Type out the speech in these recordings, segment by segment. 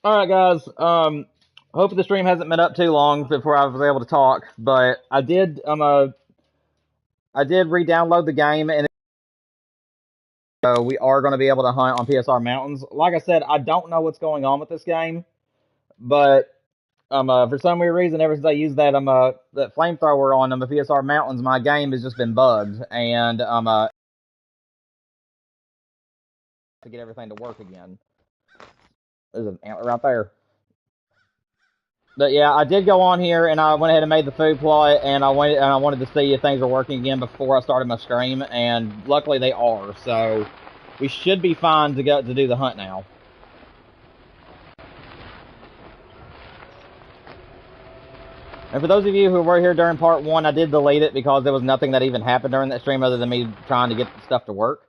Alright, guys. Hope the stream hasn't been up too long before I was able to talk, but I did re-download the game, and so we are going to be able to hunt on PSR Mountains. Like I said, I don't know what's going on with this game, but for some weird reason, ever since I used that flamethrower on the PSR Mountains, my game has just been bugged, and to get everything to work again. There's an antler right there. But yeah, I did go on here and I went ahead and made the food plot, and I wanted to see if things were working again before I started my stream, and luckily they are. So we should be fine to go to do the hunt now. And for those of you who were here during part one, I did delete it because there was nothing that even happened during that stream other than me trying to get the stuff to work.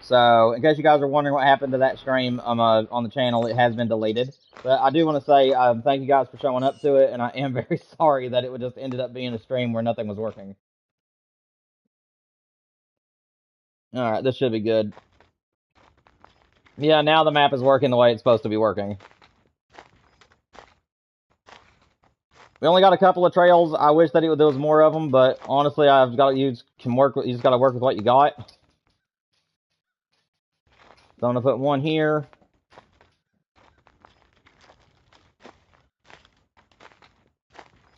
So in case you guys are wondering what happened to that stream on the channel, it has been deleted. But I do want to say thank you guys for showing up to it, and I am very sorry that it just ended up being a stream where nothing was working. Alright, this should be good. Yeah, now the map is working the way it's supposed to be working. We only got a couple of trails. I wish that there was more of them, but honestly, you just gotta work with what you got. So I'm gonna put one here.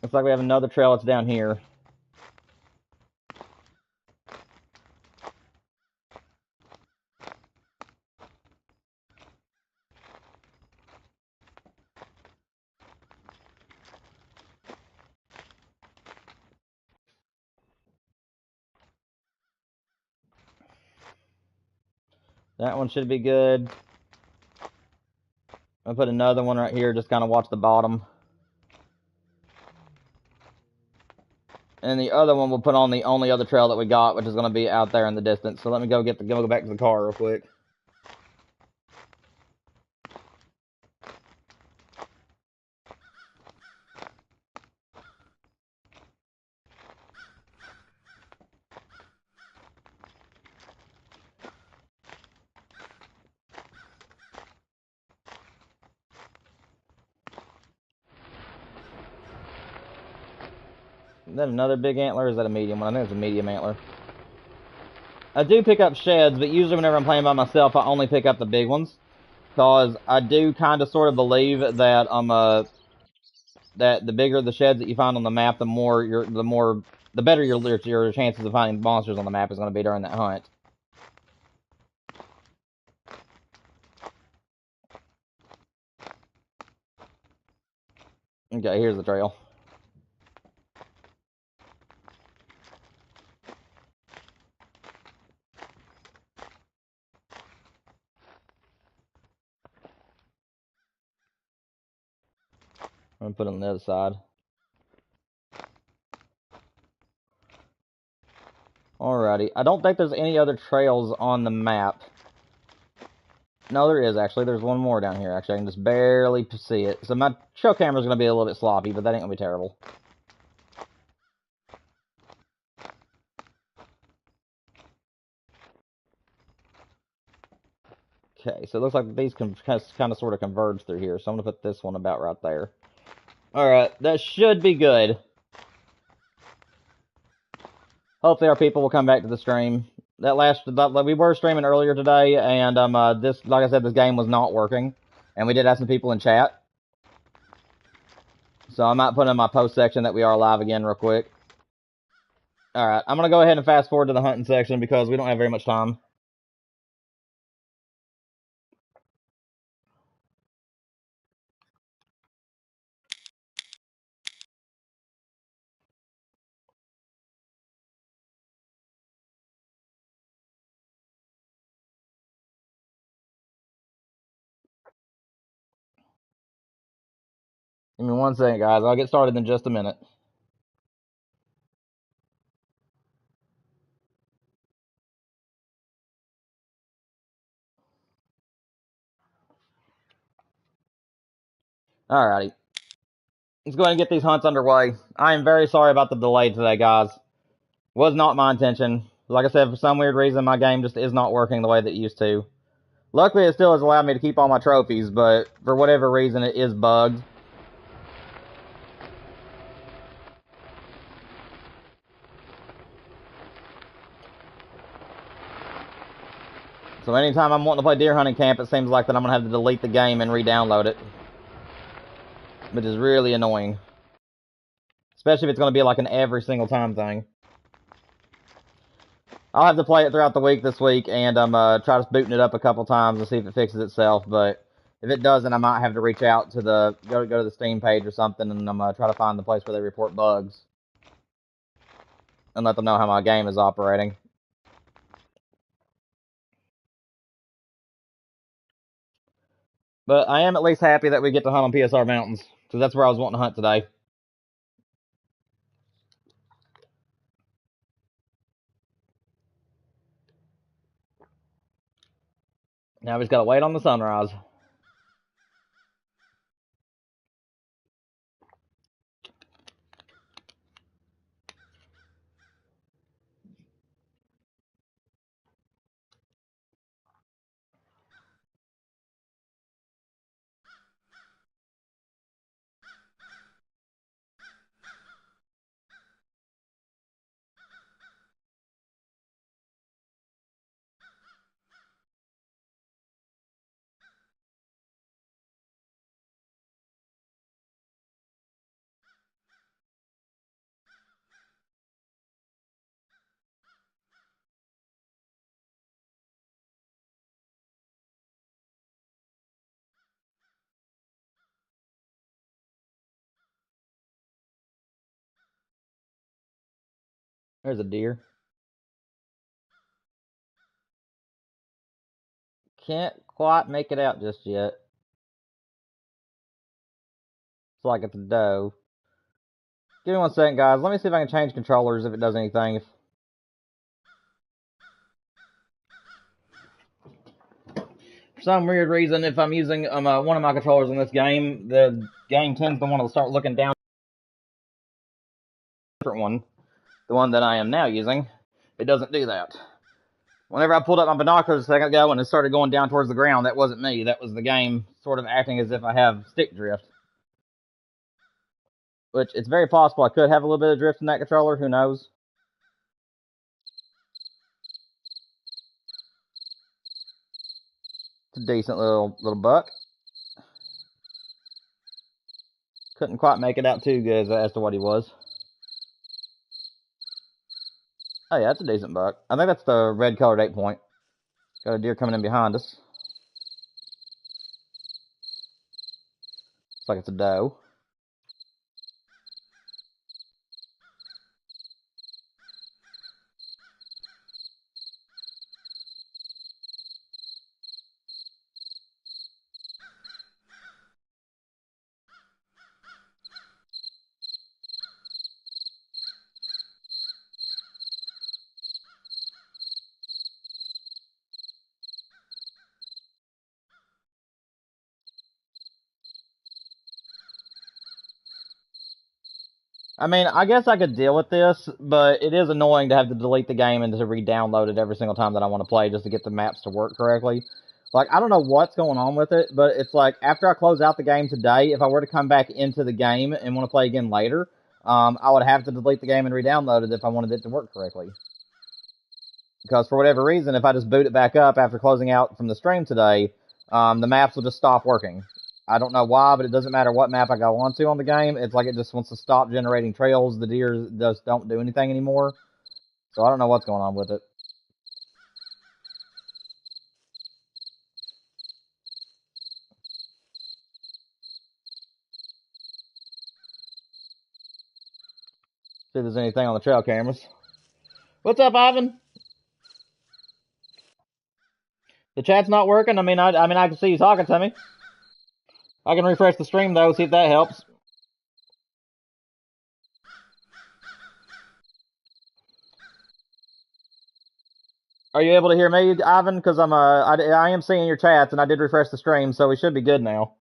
Looks like we have another trail that's down here. That one should be good. I'll put another one right here, just kind of watch the bottom. And the other one we'll put on the only other trail that we got, which is going to be out there in the distance. So let me go back to the car real quick. Is that another big antler, or is that a medium one? I think it's a medium antler. I do pick up sheds, but usually whenever I'm playing by myself, I only pick up the big ones. Because I do kind of sort of believe that that the bigger the sheds that you find on the map, the better your chances of finding monsters on the map is going to be during that hunt. Okay, here's the trail. I'm gonna put it on the other side. Alrighty. I don't think there's any other trails on the map. No, there is, actually. There's one more down here, actually. I can just barely see it. So my show camera's going to be a little bit sloppy, but that ain't going to be terrible. Okay, so it looks like these can kind of sort of converge through here. So I'm going to put this one about right there. Alright, that should be good. Hopefully our people will come back to the stream. We were streaming earlier today, and like I said, this game was not working. And we did have some people in chat. So I might put in my post section that we are live again real quick. Alright, I'm going to go ahead and fast forward to the hunting section because we don't have very much time. Give me 1 second, guys. I'll get started in just a minute. Alrighty. Let's go ahead and get these hunts underway. I am very sorry about the delay today, guys. Was not my intention. Like I said, for some weird reason, my game just is not working the way that it used to. Luckily, it still has allowed me to keep all my trophies, but for whatever reason, it is bugged. So anytime I'm wanting to play deer hunting camp, it seems like that I'm going to have to delete the game and re-download it. Which is really annoying. Especially if it's going to be like an every single time thing. I'll have to play it throughout the week this week, and I'm try to booting it up a couple times to see if it fixes itself. But if it doesn't, I might have to reach out to the go to the Steam page or something, and I'm try to find the place where they report bugs and let them know how my game is operating. But I am at least happy that we get to hunt on PSR Mountains, because that's where I was wanting to hunt today. Now we just gotta wait on the sunrise. There's a deer. Can't quite make it out just yet. It's like it's a doe. Give me 1 second, guys. Let me see if I can change controllers if it does anything. For some weird reason, if I'm using one of my controllers in this game, the game tends to want to start looking down different one. The one that I am now using, it doesn't do that. Whenever I pulled up my binoculars a second ago and it started going down towards the ground, that wasn't me. That was the game sort of acting as if I have stick drift. Which, it's very possible I could have a little bit of drift in that controller. Who knows? It's a decent little buck. Couldn't quite make it out too good as to what he was. Oh yeah, that's a decent buck. I think that's the red colored 8-point. Got a deer coming in behind us. Looks like it's a doe. I mean, I guess I could deal with this, but it is annoying to have to delete the game and to re-download it every single time that I want to play just to get the maps to work correctly. Like, I don't know what's going on with it, but it's like, after I close out the game today, if I were to come back into the game and want to play again later, I would have to delete the game and re-download it if I wanted it to work correctly. Because for whatever reason, if I just boot it back up after closing out from the stream today, the maps will just stop working. I don't know why, but it doesn't matter what map I go onto on the game. It's like it just wants to stop generating trails. The deer just don't do anything anymore. So I don't know what's going on with it. See if there's anything on the trail cameras. What's up, Ivan? The chat's not working. I mean, I can see you talking to me. I can refresh the stream though, see if that helps. Are you able to hear me, Ivan? Because I am seeing your chats, and I did refresh the stream, so we should be good now.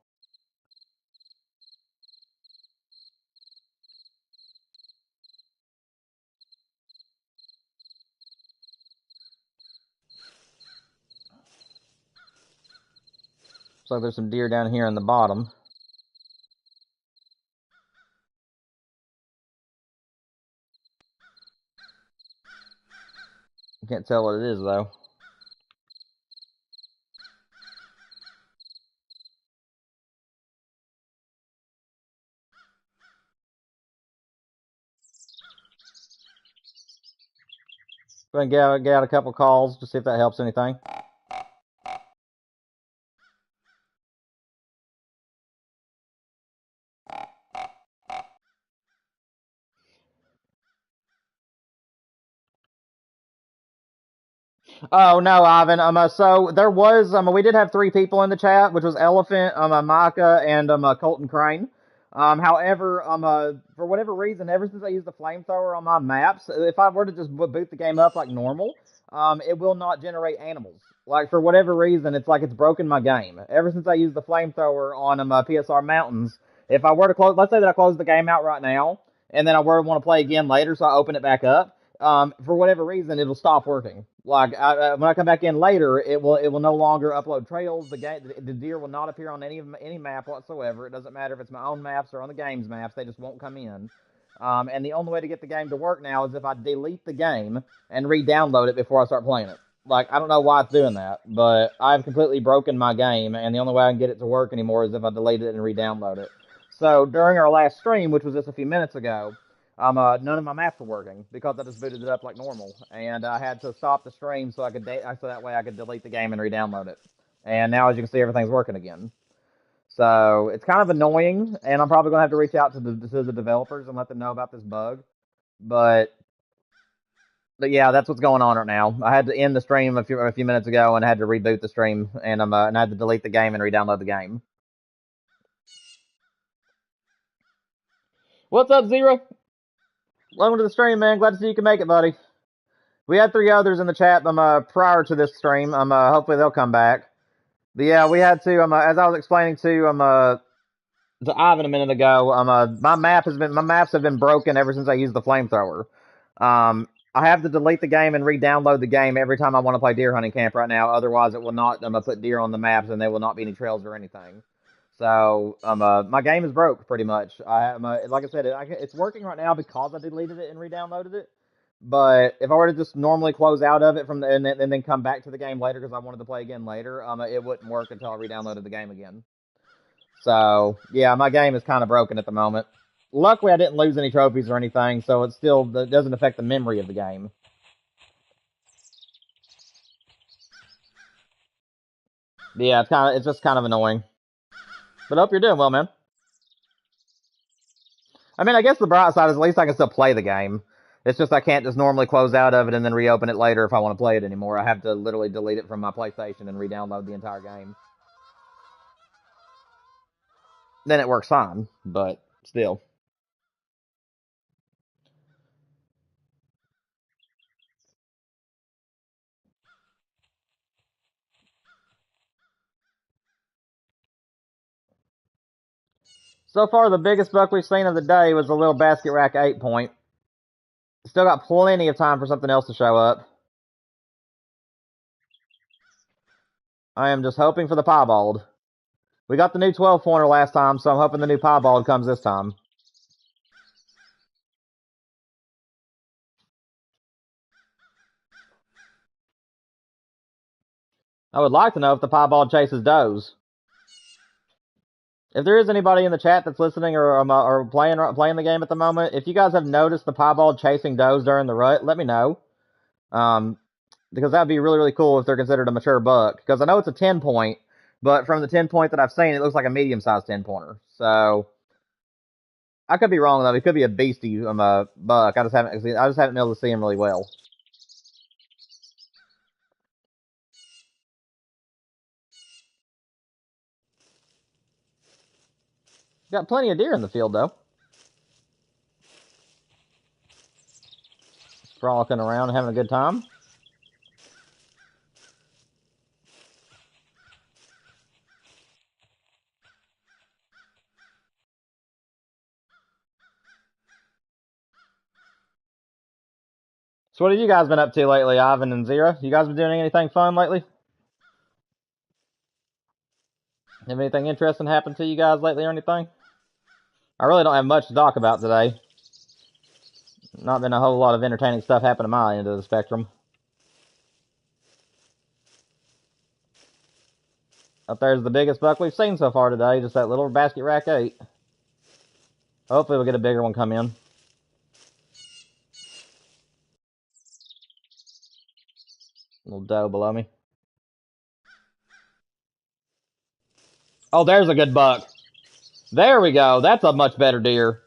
Looks like there's some deer down here in the bottom. I can't tell what it is, though. Go ahead and get out a couple calls to see if that helps anything. Oh no, Ivan. So there was we did have three people in the chat, which was Elephant, Micah, and Colton Crane. However, for whatever reason, ever since I used the flamethrower on my maps, if I were to just boot the game up like normal, it will not generate animals. Like for whatever reason, it's like it's broken my game. Ever since I used the flamethrower on PSR Mountains, if I were to close, let's say that I close the game out right now, and then I were to want to play again later, so I open it back up. For whatever reason, it'll stop working. Like when I come back in later, it will no longer upload trails. The deer will not appear on any map whatsoever. It doesn't matter if it's my own maps or on the game's maps; they just won't come in. And the only way to get the game to work now is if I delete the game and re-download it before I start playing it. Like I don't know why it's doing that, but I've completely broken my game, and the only way I can get it to work anymore is if I delete it and re-download it. So during our last stream, which was just a few minutes ago, none of my maps were working because I just booted it up like normal, and I had to stop the stream so so that way I could delete the game and re-download it. And now, as you can see, everything's working again. So it's kind of annoying, and I'm probably gonna have to reach out to the developers and let them know about this bug. But yeah, that's what's going on right now. I had to end the stream a few minutes ago and had to reboot the stream, and I had to delete the game and re-download the game. What's up, Zero? Welcome to the stream, man. Glad to see you can make it, buddy. We had three others in the chat prior to this stream. Hopefully they'll come back. But yeah, we had to as I was explaining to Ivan a minute ago. My maps have been broken ever since I used the flamethrower. I have to delete the game and re-download the game every time I want to play Deer Hunting Camp right now. Otherwise, it will not. Put deer on the maps, and there will not be any trails or anything. So my game is broke pretty much. Like I said, it's working right now because I deleted it and re-downloaded it. But if I were to just normally close out of it and then come back to the game later because I wanted to play again later, it wouldn't work until I re-downloaded the game again. So yeah, my game is kind of broken at the moment. Luckily, I didn't lose any trophies or anything, so it doesn't affect the memory of the game. But yeah, it's just kind of annoying. But I hope you're doing well, man. I mean, I guess the bright side is at least I can still play the game. It's just I can't just normally close out of it and then reopen it later if I want to play it anymore. I have to literally delete it from my PlayStation and re-download the entire game. Then it works fine, but still. So far, the biggest buck we've seen of the day was a little basket rack 8-point. Still got plenty of time for something else to show up. I am just hoping for the piebald. We got the new 12-pointer last time, so I'm hoping the new piebald comes this time. I would like to know if the piebald chases does. If there is anybody in the chat that's listening or playing the game at the moment, if you guys have noticed the piebald chasing does during the rut, let me know. Because that would be really, really cool if they're considered a mature buck. Because I know it's a 10-point, but from the 10-point that I've seen, it looks like a medium-sized 10-pointer. So I could be wrong though. It could be a beastie buck. I just haven't been able to see him really well. Got plenty of deer in the field though. Frolicking around and having a good time. So what have you guys been up to lately, Ivan and Zira? You guys been doing anything fun lately? Have anything interesting happened to you guys lately or anything? I really don't have much to talk about today. Not been a whole lot of entertaining stuff happen to my end of the spectrum. Up there's the biggest buck we've seen so far today, just that little basket rack 8. Hopefully we'll get a bigger one come in. Little doe below me. Oh, there's a good buck. There we go. That's a much better deer.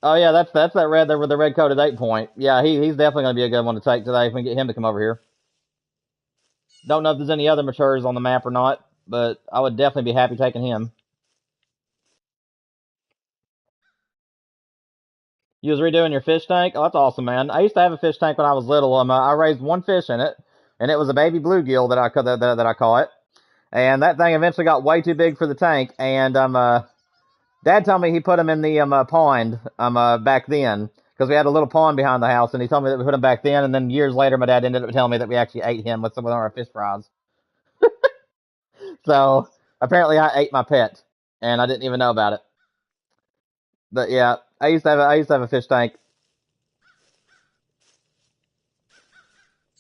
Oh yeah, that's that red there with the red coated 8-point. Yeah, he's definitely gonna be a good one to take today if we can get him to come over here. Don't know if there's any other matures on the map or not, but I would definitely be happy taking him. You was redoing your fish tank? Oh, that's awesome, man. I used to have a fish tank when I was little. I raised one fish in it, and it was a baby bluegill that I caught. And that thing eventually got way too big for the tank, and Dad told me he put him in the pond back then because we had a little pond behind the house, and he told me that we put him back then. And then years later, my dad ended up telling me that we actually ate him with some of our fish fries. So apparently, I ate my pet, and I didn't even know about it. But yeah, I used to have a fish tank.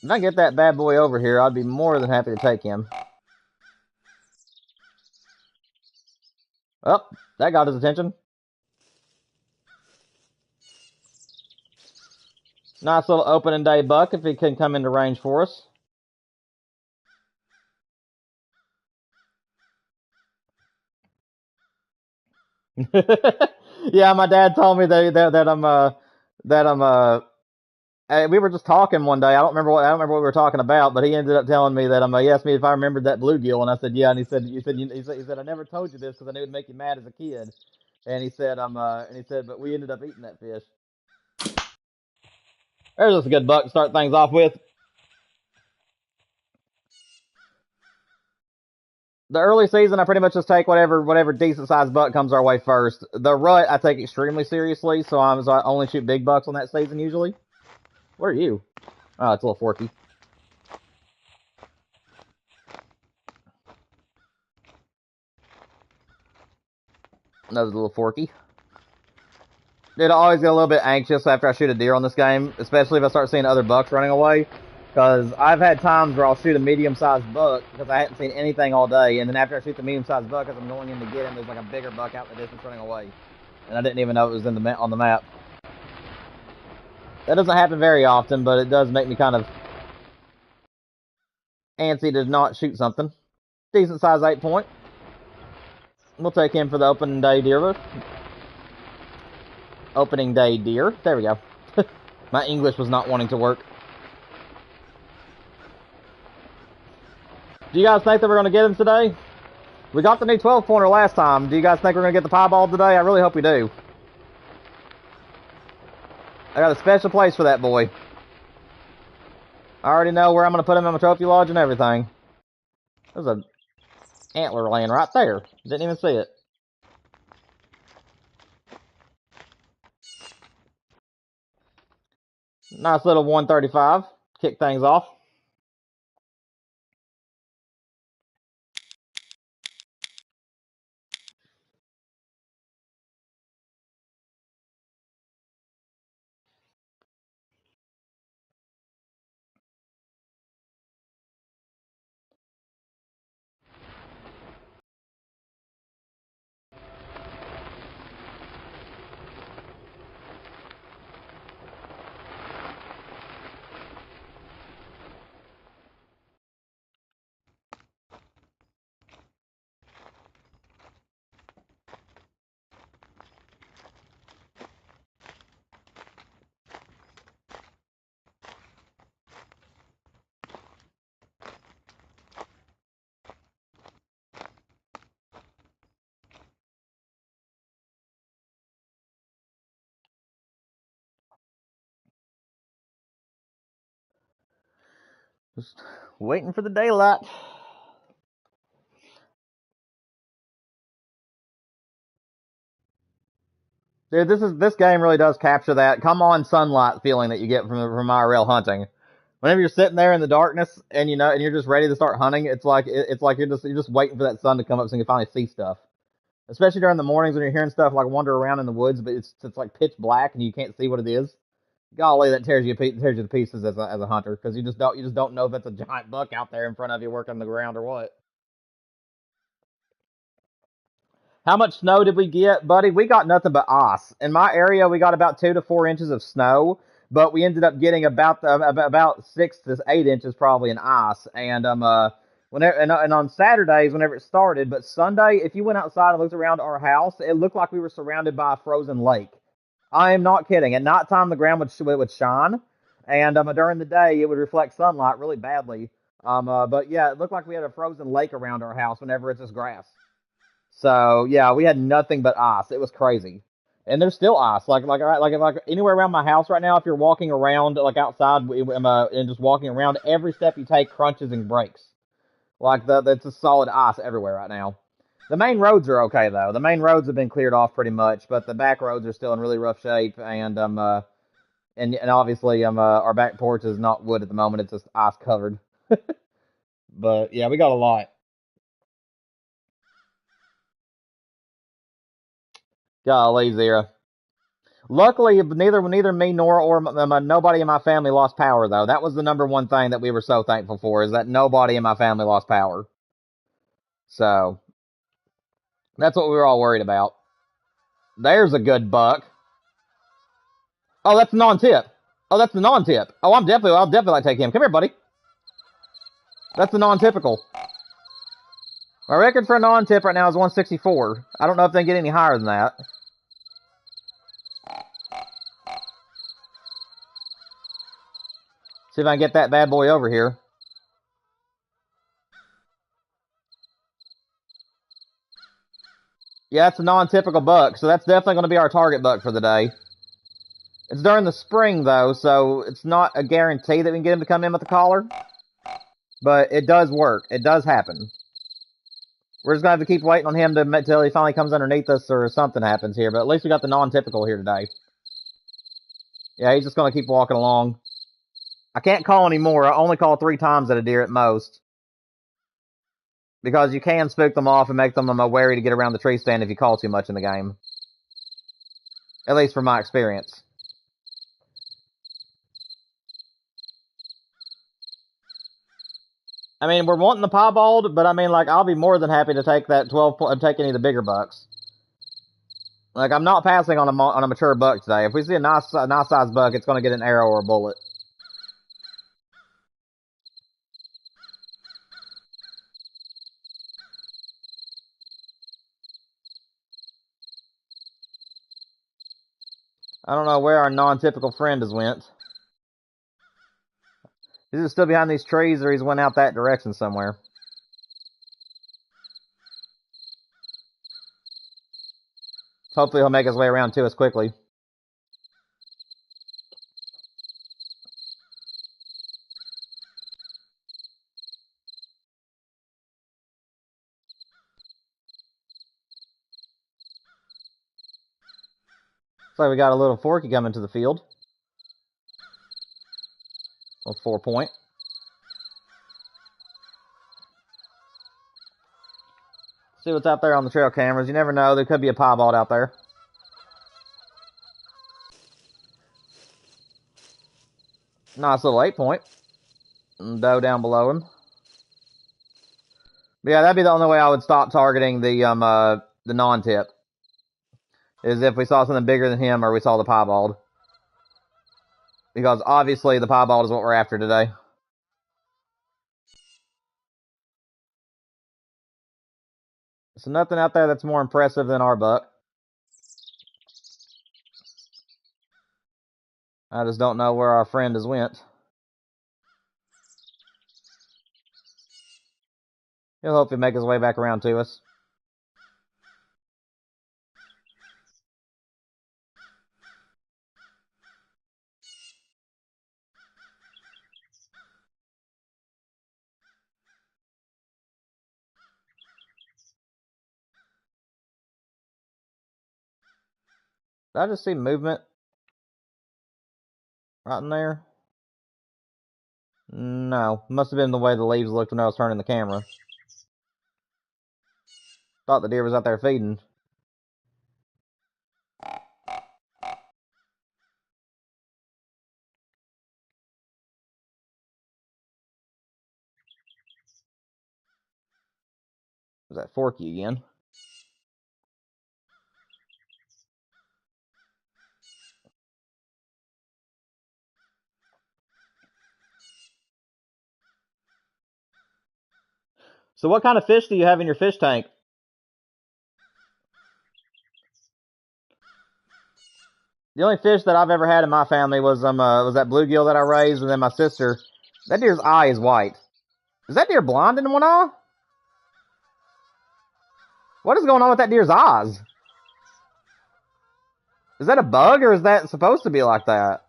If I get that bad boy over here, I'd be more than happy to take him. Oh, that got his attention. Nice little opening day buck if he can come into range for us. Yeah, my dad told me that we were just talking one day. I don't remember what we were talking about, but he ended up telling me that he asked me if I remembered that bluegill, and I said yeah, and he said I never told you this because I knew it'd make you mad as a kid, and he said but we ended up eating that fish. There's just a good buck to start things off with. The early season, I pretty much just take whatever decent sized buck comes our way first. The rut, I take extremely seriously, so I only shoot big bucks on that season usually. What are you? Oh, it's a little forky. Another little forky. Dude, I always get a little bit anxious after I shoot a deer on this game, especially if I start seeing other bucks running away. Because I've had times where I'll shoot a medium-sized buck because I hadn't seen anything all day, and then after I shoot the medium-sized buck, as I'm going in to get him, there's like a bigger buck out in the distance running away, and I didn't even know it was on the map. That doesn't happen very often, but it does make me kind of antsy to not shoot something. Decent size 8-point. We'll take him for the opening day deer. Opening day deer. There we go. My English was not wanting to work. Do you guys think that we're going to get him today? We got the new 12-pointer last time. Do you guys think we're going to get the piebald today? I really hope we do. I got a special place for that boy. I already know where I'm going to put him in my trophy lodge and everything. There's an antler laying right there. Didn't even see it. Nice little 135. Kick things off. Just waiting for the daylight. Dude, this game really does capture that come on sunlight feeling that you get from IRL hunting. Whenever you're sitting there in the darkness and and you're just ready to start hunting, it's like you're just waiting for that sun to come up so you can finally see stuff. Especially during the mornings when you're hearing stuff like wander around in the woods, but it's like pitch black and you can't see what it is. Golly, that tears you to pieces as a hunter because you just don't know if it's a giant buck out there in front of you working the ground or what. How much snow did we get, buddy? We got nothing but ice. In my area, we got about 2 to 4 inches of snow, but we ended up getting about 6 to 8 inches probably in ice. And on Saturdays whenever it started, but Sunday, if you went outside and looked around our house, it looked like we were surrounded by a frozen lake. I am not kidding. At nighttime, the ground would shine, and during the day, it would reflect sunlight really badly. But yeah, it looked like we had a frozen lake around our house whenever it's just grass. So yeah, we had nothing but ice. It was crazy, and there's still ice. Like anywhere around my house right now, if you're walking around like outside and just walking around, every step you take crunches and breaks. Like it's a solid ice everywhere right now. The main roads are okay though. The main roads have been cleared off pretty much, but the back roads are still in really rough shape. And obviously our back porch is not wood at the moment. It's just ice covered. But yeah, we got a lot. Golly, Zero. Luckily, neither me nor nobody in my family lost power though. That was the number one thing that we were so thankful for is that nobody in my family lost power. So that's what we were all worried about. There's a good buck. Oh, that's the non-tip. Oh, that's the non-tip. Oh, I'll definitely like take him. Come here, buddy. That's the non-typical. My record for a non-tip right now is 164. I don't know if they can get any higher than that. See if I can get that bad boy over here. Yeah, that's a non-typical buck, so that's definitely going to be our target buck for the day. It's during the spring, though, so it's not a guarantee that we can get him to come in with the collar. But it does work. It does happen. We're just going to have to keep waiting on him until he finally comes underneath us or something happens here. But at least we got the non-typical here today. Yeah, he's just going to keep walking along. I can't call anymore. I only call 3 times at a deer at most. Because you can spook them off and make them wary to get around the tree stand if you call too much in the game. At least from my experience. I mean, we're wanting the piebald, but I mean, like, I'll be more than happy to take that 12 take any of the bigger bucks. Like, I'm not passing on a mature buck today. If we see a nice sized buck, it's going to get an arrow or a bullet. I don't know where our non-typical friend has went. He's still behind these trees, or he's went out that direction somewhere. Hopefully he'll make his way around to us quickly. Looks like we got a little forky coming to the field. A 4-point. See what's out there on the trail cameras. You never know. There could be a piebald out there. Nice little 8-point. Doe down below him. But yeah, that'd be the only way I would stop targeting the non-tip. Is if we saw something bigger than him or we saw the piebald. Because obviously the piebald is what we're after today. So nothing out there that's more impressive than our buck. I just don't know where our friend has went. He'll hopefully make his way back around to us. Did I just see movement right in there? No, must have been the way the leaves looked when I was turning the camera. Thought the deer was out there feeding. Was that Forky again? So what kind of fish do you have in your fish tank? The only fish that I've ever had in my family was that bluegill that I raised, and then my sister. That deer's eye is white. Is that deer blind in one eye? What is going on with that deer's eyes? Is that a bug, or is that supposed to be like that?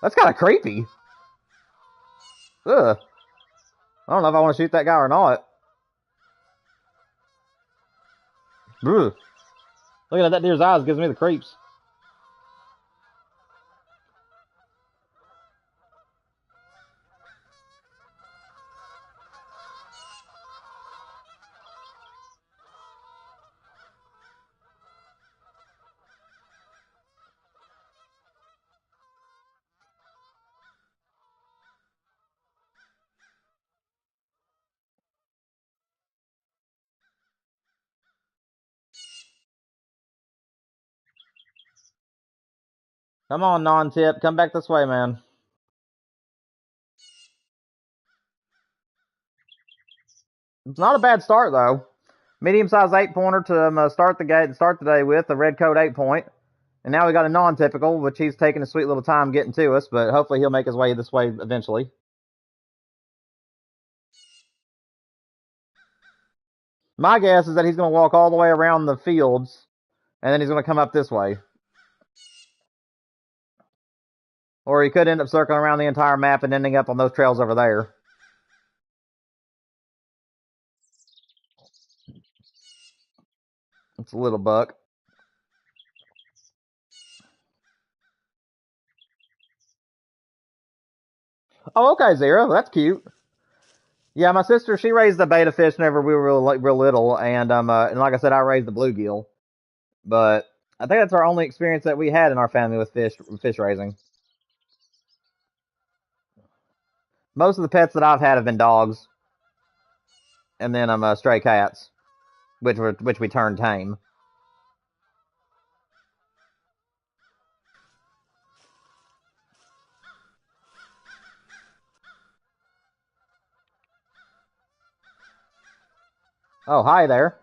That's kind of creepy. Ugh. I don't know if I want to shoot that guy or not. Ugh. Looking at that deer's eyes gives me the creeps. Come on, non-tip. Come back this way, man. It's not a bad start, though. Medium-sized 8-pointer to start the day with, a red coat 8-point. And now we got a non-typical, which he's taking a sweet little time getting to us, but hopefully he'll make his way this way eventually. My guess is that he's going to walk all the way around the fields, and then he's going to come up this way. Or he could end up circling around the entire map and ending up on those trails over there. It's a little buck. Oh, okay, Zero. That's cute. Yeah, my sister, she raised the betta fish whenever we were real little, and like I said, I raised the bluegill. But I think that's our only experience that we had in our family with fish raising. Most of the pets that I've had have been dogs, and then stray cats, which we turned tame. Oh, hi there.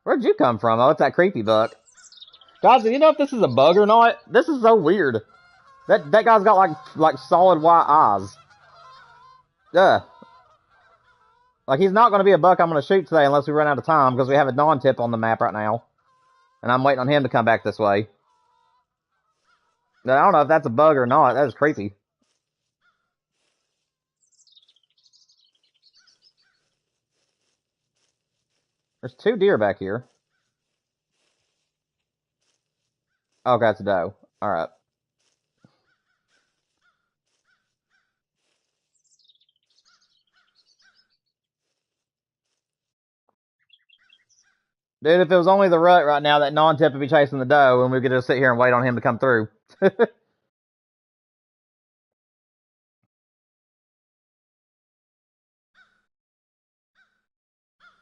Where'd you come from? Oh, it's that creepy buck. Guys, do you know if this is a bug or not? This is so weird. That guy's got like solid white eyes. Ugh. Like, he's not going to be a buck I'm going to shoot today unless we run out of time, because we have a non-tip on the map right now. And I'm waiting on him to come back this way. I don't know if that's a bug or not. That is creepy. There's 2 deer back here. Oh, that's a doe. Alright. Dude, if it was only the rut right now, that non-tip would be chasing the doe, and we could just sit here and wait on him to come through.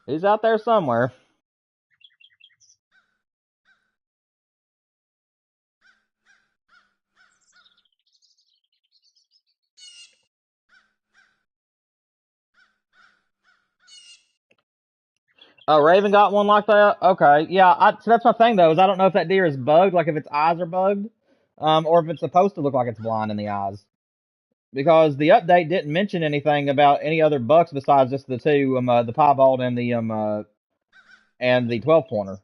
He's out there somewhere. Oh, Raven got one like that? Okay. Yeah, so that's my thing, though, is I don't know if that deer is bugged, like if its eyes are bugged, or if it's supposed to look like it's blind in the eyes. Because the update didn't mention anything about any other bucks besides just the 2, the Piebald and the 12-pointer.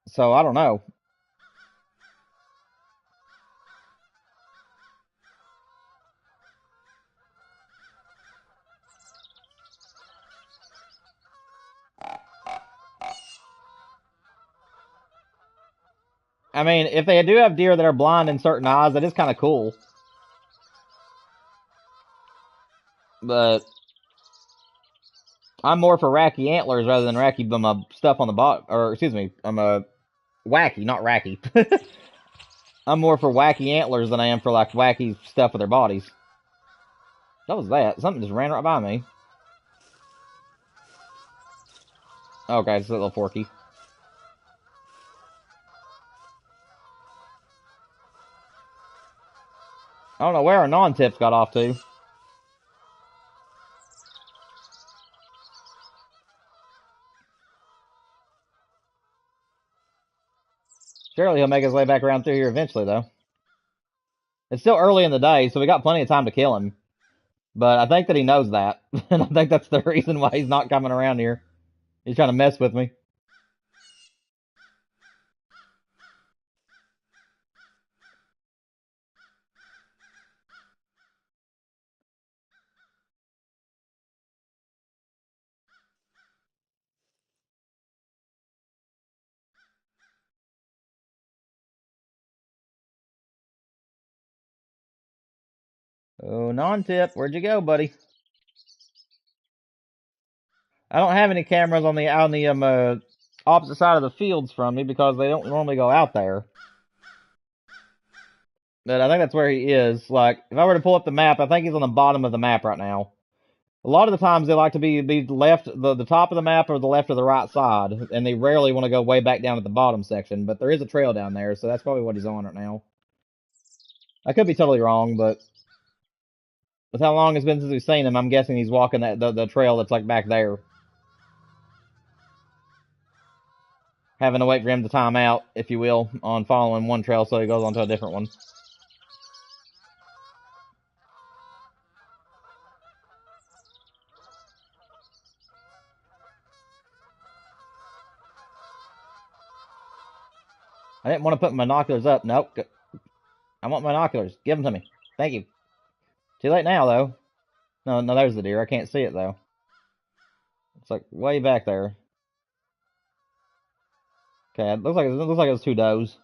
So, I don't know. I mean, if they do have deer that are blind in certain eyes, that is kind of cool. But I'm more for racky antlers rather than racky stuff on the bottom. Or, excuse me, I'm a wacky, not racky. I'm more for wacky antlers than I am for, like, wacky stuff with their bodies. What was that? Something just ran right by me. Okay, it's a little forky. I don't know where our non-tips got off to. Surely he'll make his way back around through here eventually, though. It's still early in the day, so we got plenty of time to kill him. But I think that he knows that. And I think that's the reason why he's not coming around here. He's trying to mess with me. Oh, non-tip. Where'd you go, buddy? I don't have any cameras on the opposite side of the fields from me because they don't normally go out there. But I think that's where he is. Like, if I were to pull up the map, I think he's on the bottom of the map right now. A lot of the times they like to be left, the top of the map or the left or the right side, and they rarely want to go way back down at the bottom section, but there is a trail down there, so that's probably what he's on right now. I could be totally wrong, but with how long it's been since we've seen him, I'm guessing he's walking the trail that's like back there. Having to wait for him to time out, if you will, on following one trail so he goes on to a different one. I didn't want to put my binoculars up. Nope. I want my binoculars. Give them to me. Thank you. Too late now, though. No, there's the deer. I can't see it, though. It's like way back there. Okay, it looks like it was two does.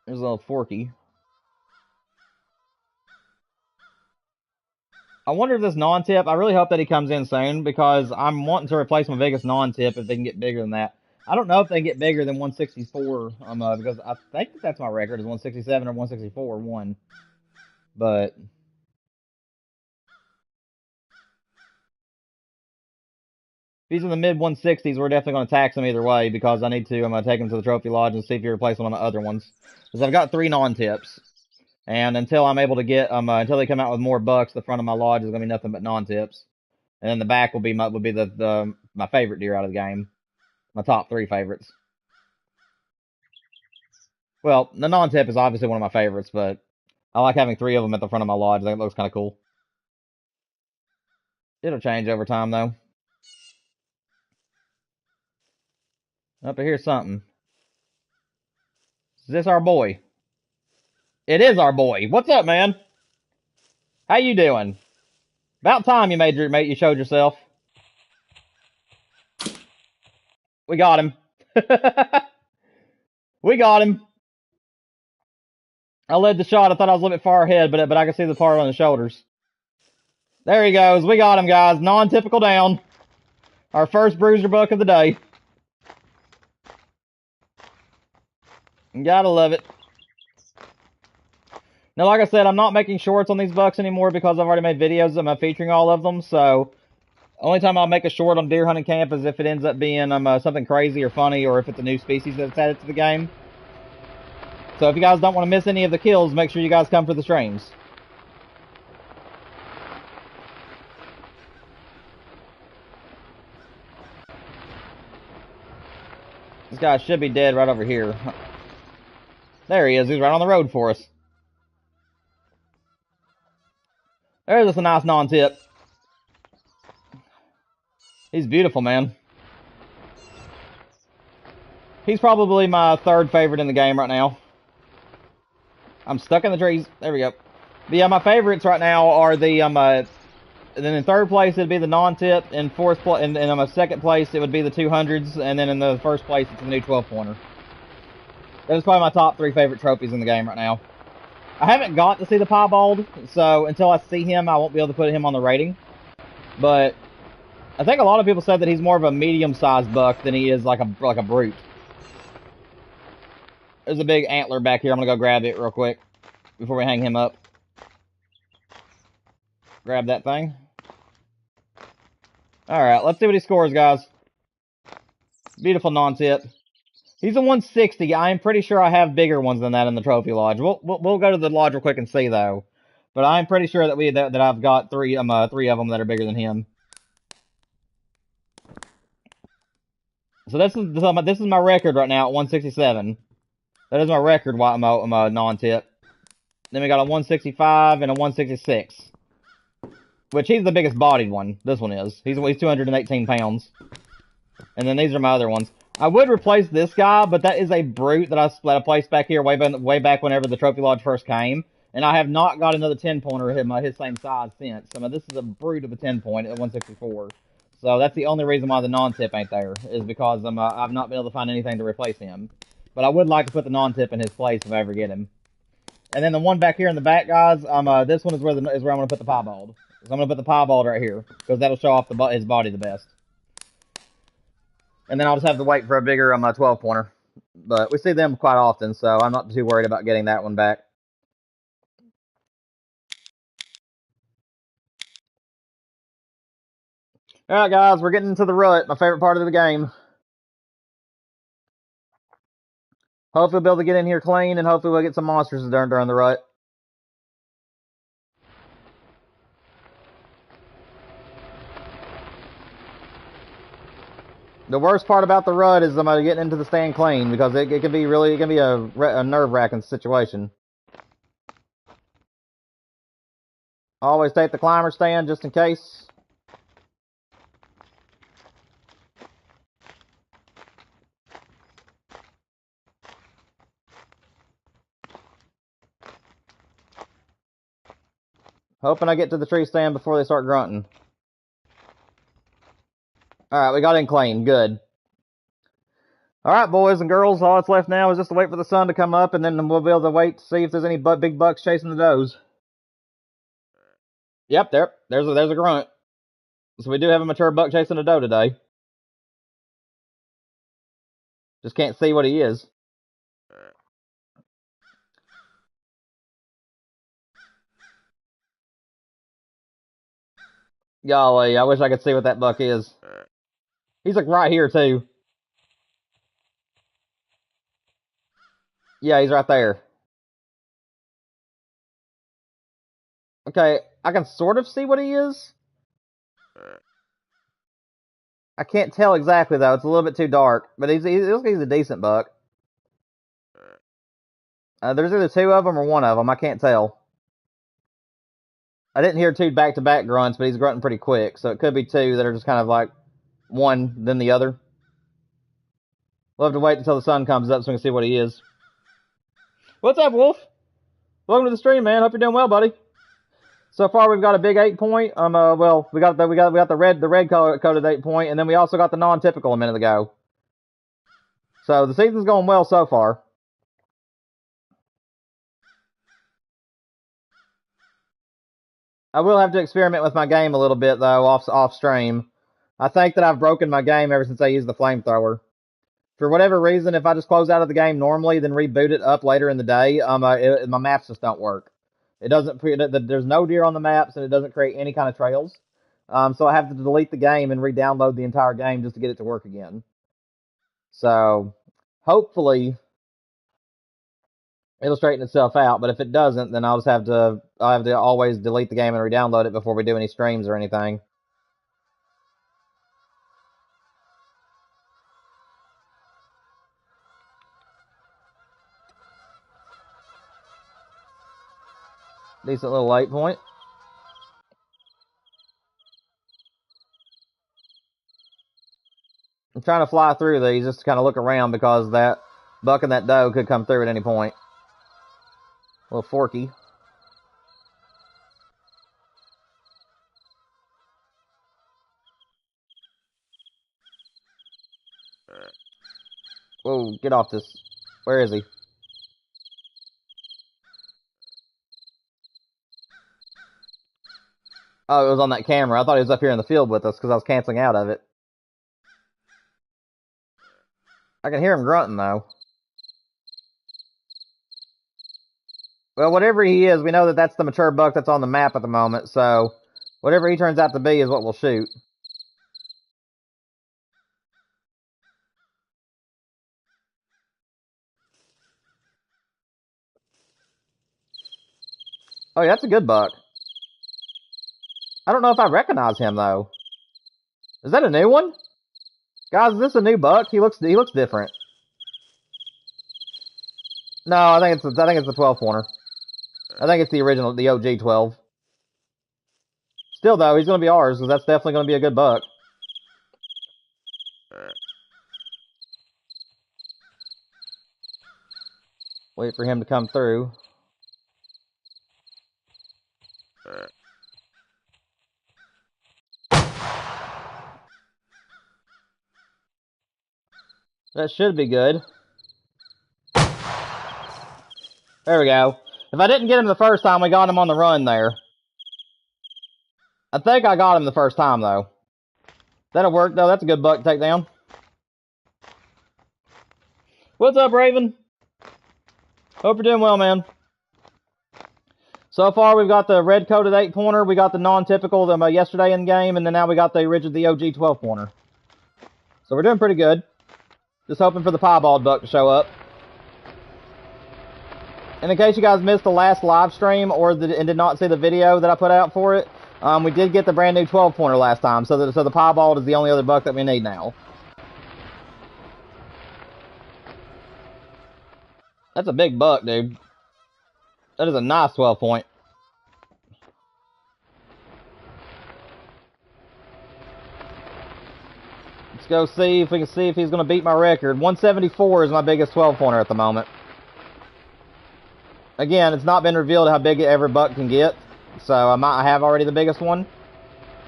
There's a little forky. I wonder if this non-tip, I really hope that he comes in soon because I'm wanting to replace my biggest non-tip if they can get bigger than that. I don't know if they get bigger than 164, because I think that's my record is 167 or 164, one. But if he's in the mid 160s, we're definitely going to tax him either way because I need to. I'm going to take him to the trophy lodge and see if he replaces one of my other ones. Because I've got 3 non-tips, and until I'm able to get until they come out with more bucks, the front of my lodge is going to be nothing but non-tips, and then the back will be my favorite deer out of the game, my top 3 favorites. Well, the non-tip is obviously one of my favorites, but I like having 3 of them at the front of my lodge. That looks kind of cool. It'll change over time though. Up here's something. Is this our boy? It is our boy. What's up, man? How you doing? About time you showed yourself. We got him. We got him. I led the shot. I thought I was a little bit far ahead, but I could see the part on the shoulders. There he goes. We got him, guys. Non-typical down. Our first bruiser buck of the day. Gotta love it. Now, like I said, I'm not making shorts on these bucks anymore because I've already made videos of them featuring all of them. So, only time I'll make a short on deer hunting camp is if it ends up being something crazy or funny, or if it's a new species that's added to the game. So if you guys don't want to miss any of the kills, make sure you guys come for the streams. This guy should be dead right over here. There he is. He's right on the road for us. There's just a nice non-tip. He's beautiful, man. He's probably my third favorite in the game right now. I'm stuck in the trees. There we go. But yeah, my favorites right now are the and then in third place it'd be the non-tip. In fourth place, and in my second place it would be the 200s, and then in the first place it's the new 12-pointer. That is probably my top 3 favorite trophies in the game right now. I haven't got to see the Piebald, so until I see him, I won't be able to put him on the rating. But I think a lot of people said that he's more of a medium-sized buck than he is like a brute. There's a big antler back here. I'm gonna go grab it real quick before we hang him up. Grab that thing. Alright, let's see what he scores, guys. Beautiful non-tip. He's a 160. I am pretty sure I have bigger ones than that in the trophy lodge. We'll go to the lodge real quick and see, though. But I'm pretty sure that I've got three of them that are bigger than him. So this is my record right now at 167. That is my record while I'm a non-tip. Then we got a 165 and a 166. Which he's the biggest bodied one. This one is. He's 218 pounds. And then these are my other ones. I would replace this guy, but that is a brute that I placed back here way back whenever the Trophy Lodge first came. And I have not got another 10-pointer his same size since. I mean, this is a brute of a 10-point at 164. So that's the only reason why the non-tip ain't there, is because I've not been able to find anything to replace him. But I would like to put the non-tip in his place if I ever get him. And then the one back here in the back, guys, this one is where I'm going to put the Piebald. So I'm going to put the Piebald right here, because that'll show off his body the best. And then I'll just have to wait for a bigger 12-pointer. But we see them quite often, so I'm not too worried about getting that one back. Alright, guys, we're getting into the rut, my favorite part of the game. Hopefully we'll be able to get in here clean, and hopefully we'll get some monsters during the rut. The worst part about the rut is getting into the stand clean, because it can be a nerve-wracking situation. Always take the climber stand just in case. Hoping I get to the tree stand before they start grunting. Alright, we got in clean. Good. Alright, boys and girls, all that's left now is just to wait for the sun to come up, and then we'll be able to wait to see if there's any big bucks chasing the does. Yep, there's a grunt. So we do have a mature buck chasing a doe today. Just can't see what he is. Golly, I wish I could see what that buck is. He's like right here too. Yeah, he's right there. Okay, I can sort of see what he is. I can't tell exactly though. It's a little bit too dark, but he's a decent buck. There's either 2 of them or 1 of them. I can't tell. I didn't hear 2 back-to-back grunts, but he's grunting pretty quick, so it could be 2 that are just kind of like one then the other. We'll have to wait until the sun comes up so we can see what he is. What's up, Wolf? Welcome to the stream, man. Hope you're doing well, buddy. So far, we've got a big 8-point. Well, we got the red coded 8-point, and then we also got the non-typical a minute ago. So the season's going well so far. I will have to experiment with my game a little bit though off stream. I think that I've broken my game ever since I used the flamethrower. For whatever reason, if I just close out of the game normally, then reboot it up later in the day, my maps just don't work. It doesn't. There's no deer on the maps, and it doesn't create any kind of trails. So I have to delete the game and re-download the entire game just to get it to work again. So hopefully it'll straighten itself out. But if it doesn't, then I'll have to always delete the game and re-download it before we do any streams or anything. Decent little 8-point. I'm trying to fly through these just to kind of look around because that buck and that doe could come through at any point. A little forky. Whoa, get off this. Where is he? Oh, it was on that camera. I thought he was up here in the field with us because I was canceling out of it. I can hear him grunting, though. Well, whatever he is, we know that that's the mature buck that's on the map at the moment, so whatever he turns out to be is what we'll shoot. Oh, yeah, that's a good buck. I don't know if I recognize him, though. Is that a new one? Guys, is this a new buck? He looks different. No, I think it's the 12 pointer. I think it's the original, the OG 12. Still, though, he's going to be ours, because that's definitely going to be a good buck. Wait for him to come through. That should be good. There we go. If I didn't get him the first time, we got him on the run there. I think I got him the first time, though. That'll work, though. That's a good buck to take down. What's up, Raven? Hope you're doing well, man. So far, we've got the red-coated 8-pointer. We got the non-typical yesterday in game, and then now we got the OG 12-pointer. So we're doing pretty good. Just hoping for the piebald buck to show up. And in case you guys missed the last live stream and did not see the video that I put out for it, we did get the brand new 12-pointer last time, so the piebald is the only other buck that we need now. That's a big buck, dude. That is a nice 12-point. Let's go see if we can see if he's going to beat my record. 174 is my biggest 12-pointer at the moment. Again, it's not been revealed how big every buck can get, so I have already the biggest one.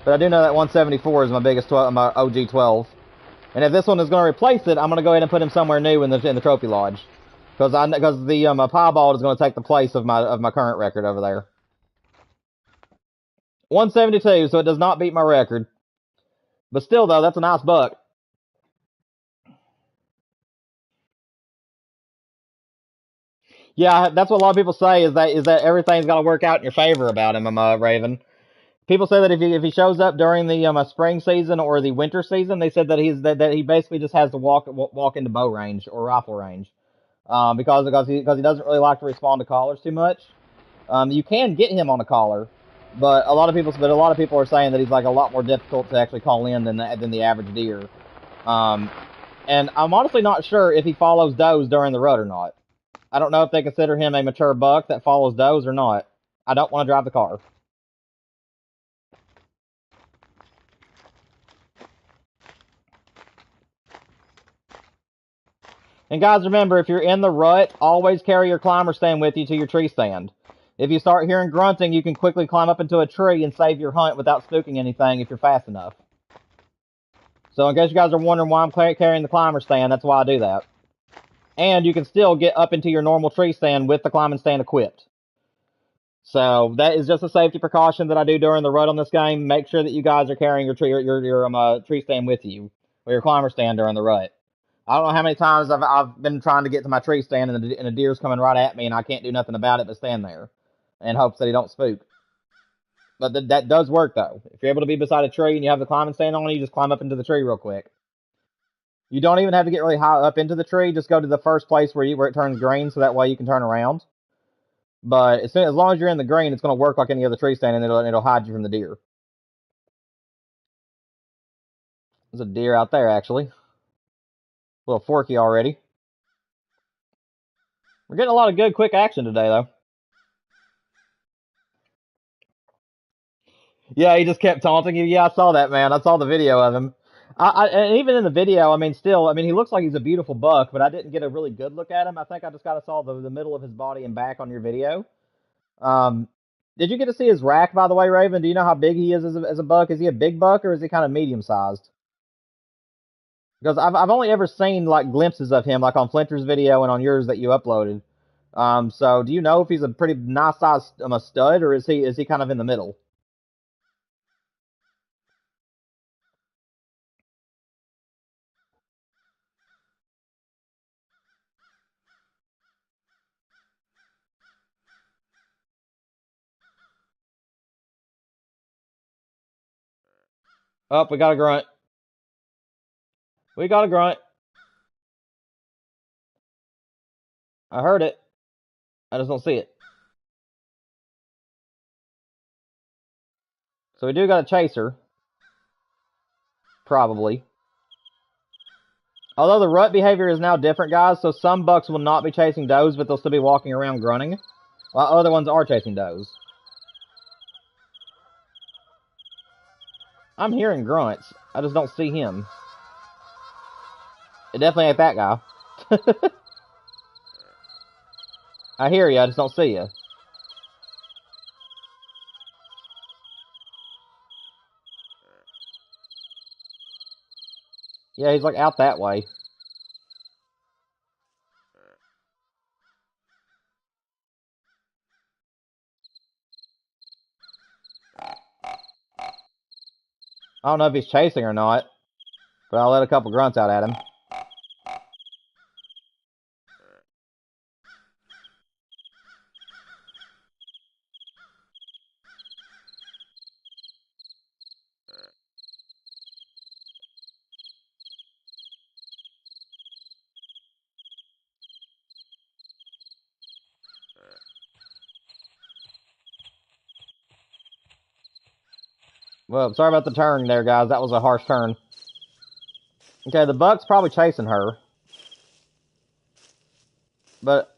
But I do know that 174 is my biggest my OG 12. And if this one is going to replace it, I'm going to go ahead and put him somewhere new in the trophy lodge. Because the piebald is going to take the place of my current record over there. 172, so it does not beat my record. But still, though, that's a nice buck. Yeah, that's what a lot of people say is that everything's got to work out in your favor about him, Raven. People say that if he shows up during the spring season or the winter season, they said that he basically just has to walk into bow range or rifle range, because he doesn't really like to respond to callers too much. You can get him on a caller, but a lot of people are saying that he's like a lot more difficult to actually call in than the average deer. And I'm honestly not sure if he follows does during the rut or not. I don't know if they consider him a mature buck that follows does or not. I don't want to drive the car. And guys, remember, if you're in the rut, always carry your climber stand with you to your tree stand. If you start hearing grunting, you can quickly climb up into a tree and save your hunt without spooking anything if you're fast enough. So in case you guys are wondering why I'm carrying the climber stand, that's why I do that. And you can still get up into your normal tree stand with the climbing stand equipped. So that is just a safety precaution that I do during the rut on this game. Make sure that you guys are carrying your tree stand with you, or your climber stand during the rut. I don't know how many times I've been trying to get to my tree stand and a deer's coming right at me and I can't do nothing about it but stand there in hopes that he don't spook. But that does work though. If you're able to be beside a tree and you have the climbing stand on, you just climb up into the tree real quick. You don't even have to get really high up into the tree. Just go to the first place where it turns green, so that way you can turn around. But as long as you're in the green, it's going to work like any other tree stand, and it'll hide you from the deer. There's a deer out there, actually. A little forky already. We're getting a lot of good, quick action today, though. Yeah, he just kept taunting you. Yeah, I saw that, man. I saw the video of him. And even in the video, I mean, still, I mean, he looks like he's a beautiful buck, but I didn't get a really good look at him. I think I just got to saw the middle of his body and back on your video. Um, did you get to see his rack, by the way, Raven? Do you know how big he is as a buck? Is he a big buck or is he kind of medium sized? Because I've only ever seen like glimpses of him, like on Flinter's video and on yours that you uploaded. So do you know if he's a pretty nice size a stud or is he kind of in the middle? Oh, we got a grunt. We got a grunt. I heard it. I just don't see it. So we do got a chaser. Probably. Although the rut behavior is now different, guys, so some bucks will not be chasing does, but they'll still be walking around grunting, while other ones are chasing does. I'm hearing grunts. I just don't see him. It definitely ain't that guy. I hear you, I just don't see you. Yeah, he's like out that way. I don't know if he's chasing or not, but I'll let a couple grunts out at him. Well, sorry about the turn there, guys. That was a harsh turn. Okay, the buck's probably chasing her. But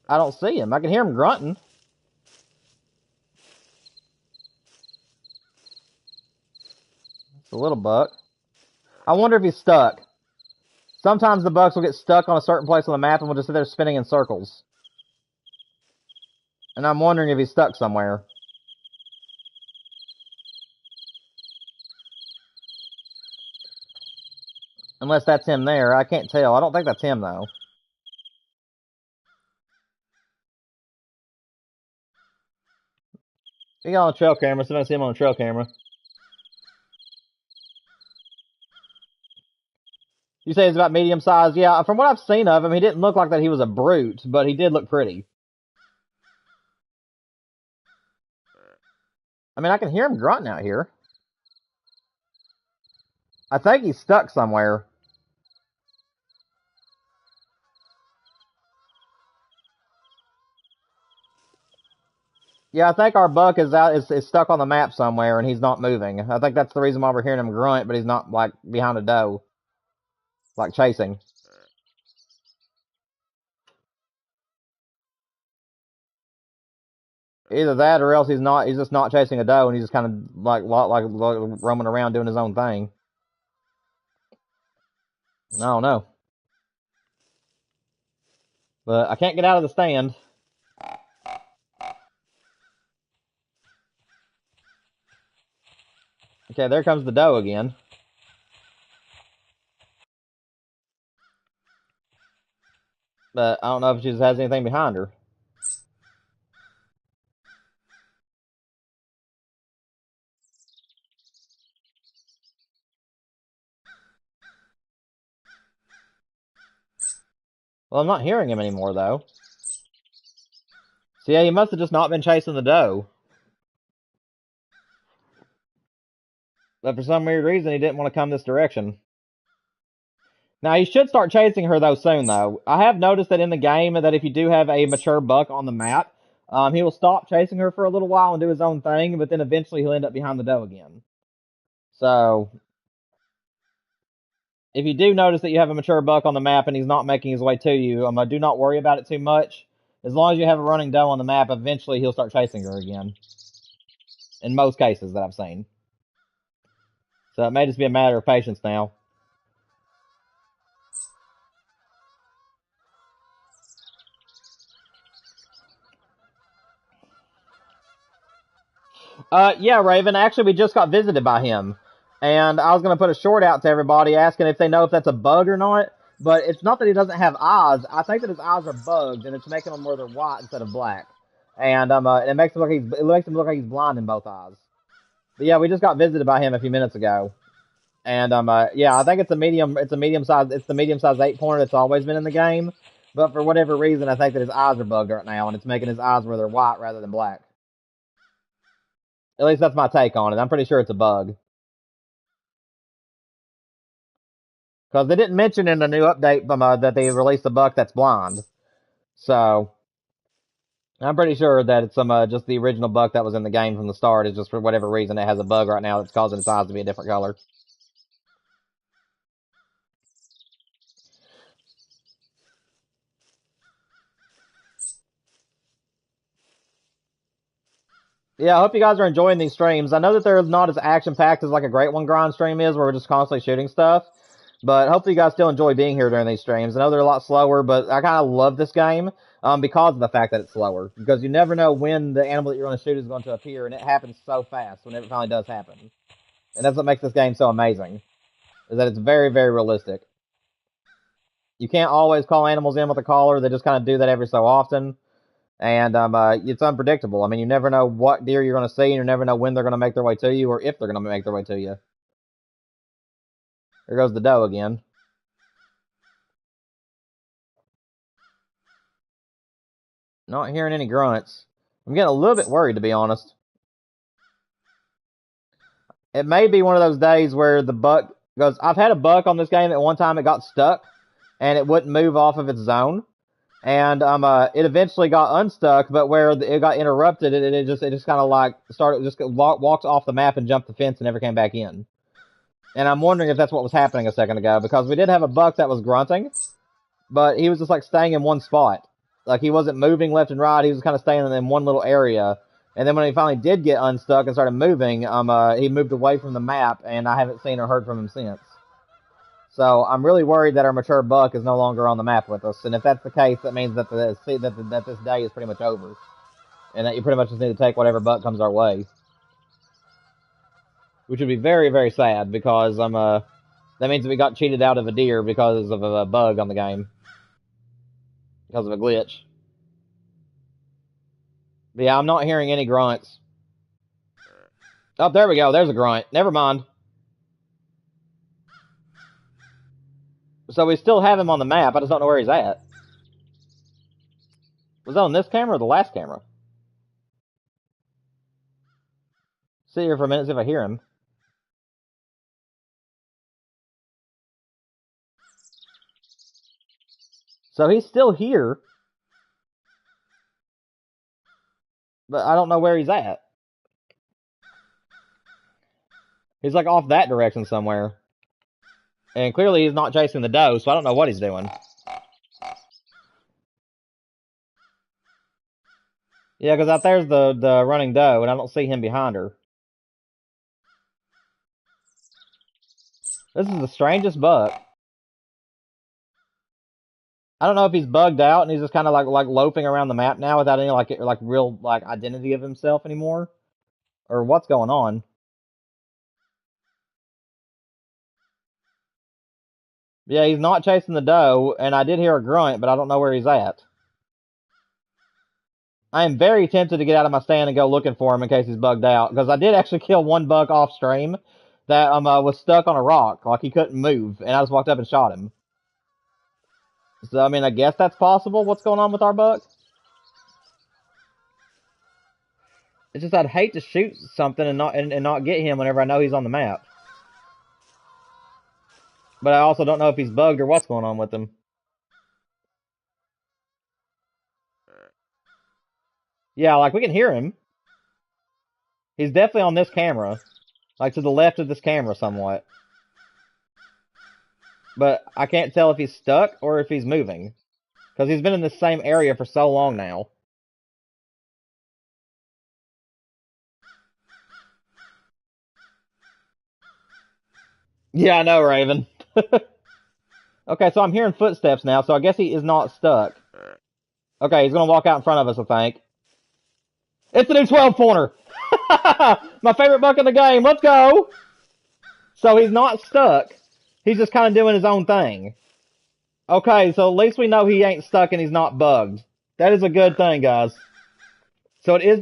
I don't see him. I can hear him grunting. It's a little buck. I wonder if he's stuck. Sometimes the bucks will get stuck on a certain place on the map and will just sit there spinning in circles. And I'm wondering if he's stuck somewhere. Unless that's him there. I can't tell. I don't think that's him, though. He got on the trail camera. Somebody see him on the trail camera. You say he's about medium size? Yeah, from what I've seen of him, he didn't look like that he was a brute, but he did look pretty. I mean, I can hear him grunting out here. I think he's stuck somewhere. Yeah, I think our buck is stuck on the map somewhere and he's not moving. I think that's the reason why we're hearing him grunt, but he's not like behind a doe, like chasing. Either that or else he's not. He's just not chasing a doe and he's just kind of like roaming around doing his own thing. I don't know, but I can't get out of the stand. Okay, there comes the doe again. But I don't know if she has anything behind her. Well, I'm not hearing him anymore, though. So yeah, he must have just not been chasing the doe. But for some weird reason, he didn't want to come this direction. Now, he should start chasing her, though, soon, though. I have noticed that in the game, that if you do have a mature buck on the map, he will stop chasing her for a little while and do his own thing, but then eventually he'll end up behind the doe again. So, if you do notice that you have a mature buck on the map and he's not making his way to you, do not worry about it too much. As long as you have a running doe on the map, eventually he'll start chasing her again. In most cases that I've seen. So it may just be a matter of patience now. Yeah, Raven. Actually, we just got visited by him, and I was gonna put a short out to everybody asking if they know if that's a bug or not. But it's not that he doesn't have eyes. I think that his eyes are bugged, and it's making them where they're white instead of black. And it makes him look like he's blind in both eyes. But yeah, we just got visited by him a few minutes ago, and yeah, I think it's a medium. It's a medium size. It's the medium size 8-pointer that's always been in the game. But for whatever reason, I think that his eyes are bugged right now, and it's making his eyes where they're white rather than black. At least that's my take on it. I'm pretty sure it's a bug. Because they didn't mention in the new update that they released a buck that's blind. So, I'm pretty sure that it's just the original buck that was in the game from the start. Is just for whatever reason it has a bug right now that's causing its eyes to be a different color. Yeah, I hope you guys are enjoying these streams. I know that they're not as action-packed as like a Great One Grind stream is, where we're just constantly shooting stuff. But hopefully you guys still enjoy being here during these streams. I know they're a lot slower, but I kind of love this game because of the fact that it's slower. Because you never know when the animal that you're going to shoot is going to appear, and it happens so fast whenever it finally does happen. And that's what makes this game so amazing, is that it's very, very realistic. You can't always call animals in with a caller. They just kind of do that every so often. And it's unpredictable. I mean, you never know what deer you're going to see, and you never know when they're going to make their way to you, or if they're going to make their way to you. Here goes the doe again. Not hearing any grunts. I'm getting a little bit worried, to be honest. It may be one of those days where the buck goes. I've had a buck on this game at one time. It got stuck, and it wouldn't move off of its zone. And it eventually got unstuck, but where it got interrupted, it just kind of like started just walked off the map and jumped the fence and never came back in. And I'm wondering if that's what was happening a second ago, because we did have a buck that was grunting, but he was just like staying in one spot. Like he wasn't moving left and right. He was kind of staying in one little area. And then when he finally did get unstuck and started moving, he moved away from the map, and I haven't seen or heard from him since. So I'm really worried that our mature buck is no longer on the map with us. And if that's the case, that means that that this day is pretty much over, and that you pretty much just need to take whatever buck comes our way, which would be very, very sad, because that means that we got cheated out of a deer because of a bug on the game, because of a glitch. But yeah, I'm not hearing any grunts. Oh, there we go. There's a grunt. Never mind. So we still have him on the map. I just don't know where he's at. Was that on this camera or the last camera? Sit here for a minute, see if I hear him. So he's still here, but I don't know where he's at. He's like off that direction somewhere. And clearly he's not chasing the doe, so I don't know what he's doing. Yeah, because out there's the running doe, and I don't see him behind her. This is the strangest buck. I don't know if he's bugged out and he's just kind of like loafing around the map now without any like real like identity of himself anymore, or what's going on. Yeah, he's not chasing the doe, and I did hear a grunt, but I don't know where he's at. I am very tempted to get out of my stand and go looking for him in case he's bugged out, because I did actually kill one buck off stream that was stuck on a rock, like he couldn't move, and I just walked up and shot him. So I mean, I guess that's possible. What's going on with our buck? It's just I'd hate to shoot something and not get him whenever I know he's on the map. But I also don't know if he's bugged or what's going on with him. Yeah, like we can hear him. He's definitely on this camera. Like to the left of this camera somewhat. But I can't tell if he's stuck or if he's moving. Because he's been in the same area for so long now. Yeah, I know, Raven. Okay, so I'm hearing footsteps now, so I guess he is not stuck. Okay, he's gonna walk out in front of us, I think. It's the new 12 pointer! My favorite buck in the game, let's go! So he's not stuck. He's just kind of doing his own thing. Okay, so at least we know he ain't stuck and he's not bugged. That is a good thing, guys. So it is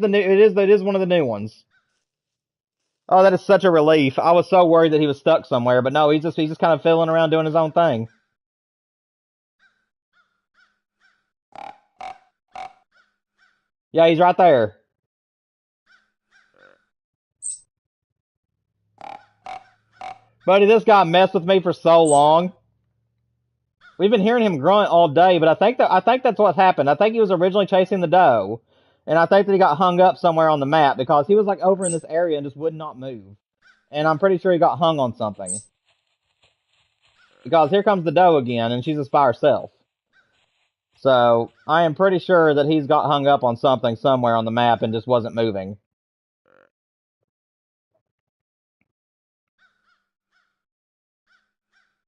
one of the new ones. Oh, that is such a relief. I was so worried that he was stuck somewhere, but no, he's just kind of fiddling around doing his own thing. Yeah, he's right there. Buddy, this guy messed with me for so long. We've been hearing him grunt all day, but I think that's what happened. I think he was originally chasing the doe, and I think that he got hung up somewhere on the map because he was like over in this area and just would not move. And I'm pretty sure he got hung on something. Because here comes the doe again, and she's just by herself. So I am pretty sure that he's got hung up on something somewhere on the map and just wasn't moving.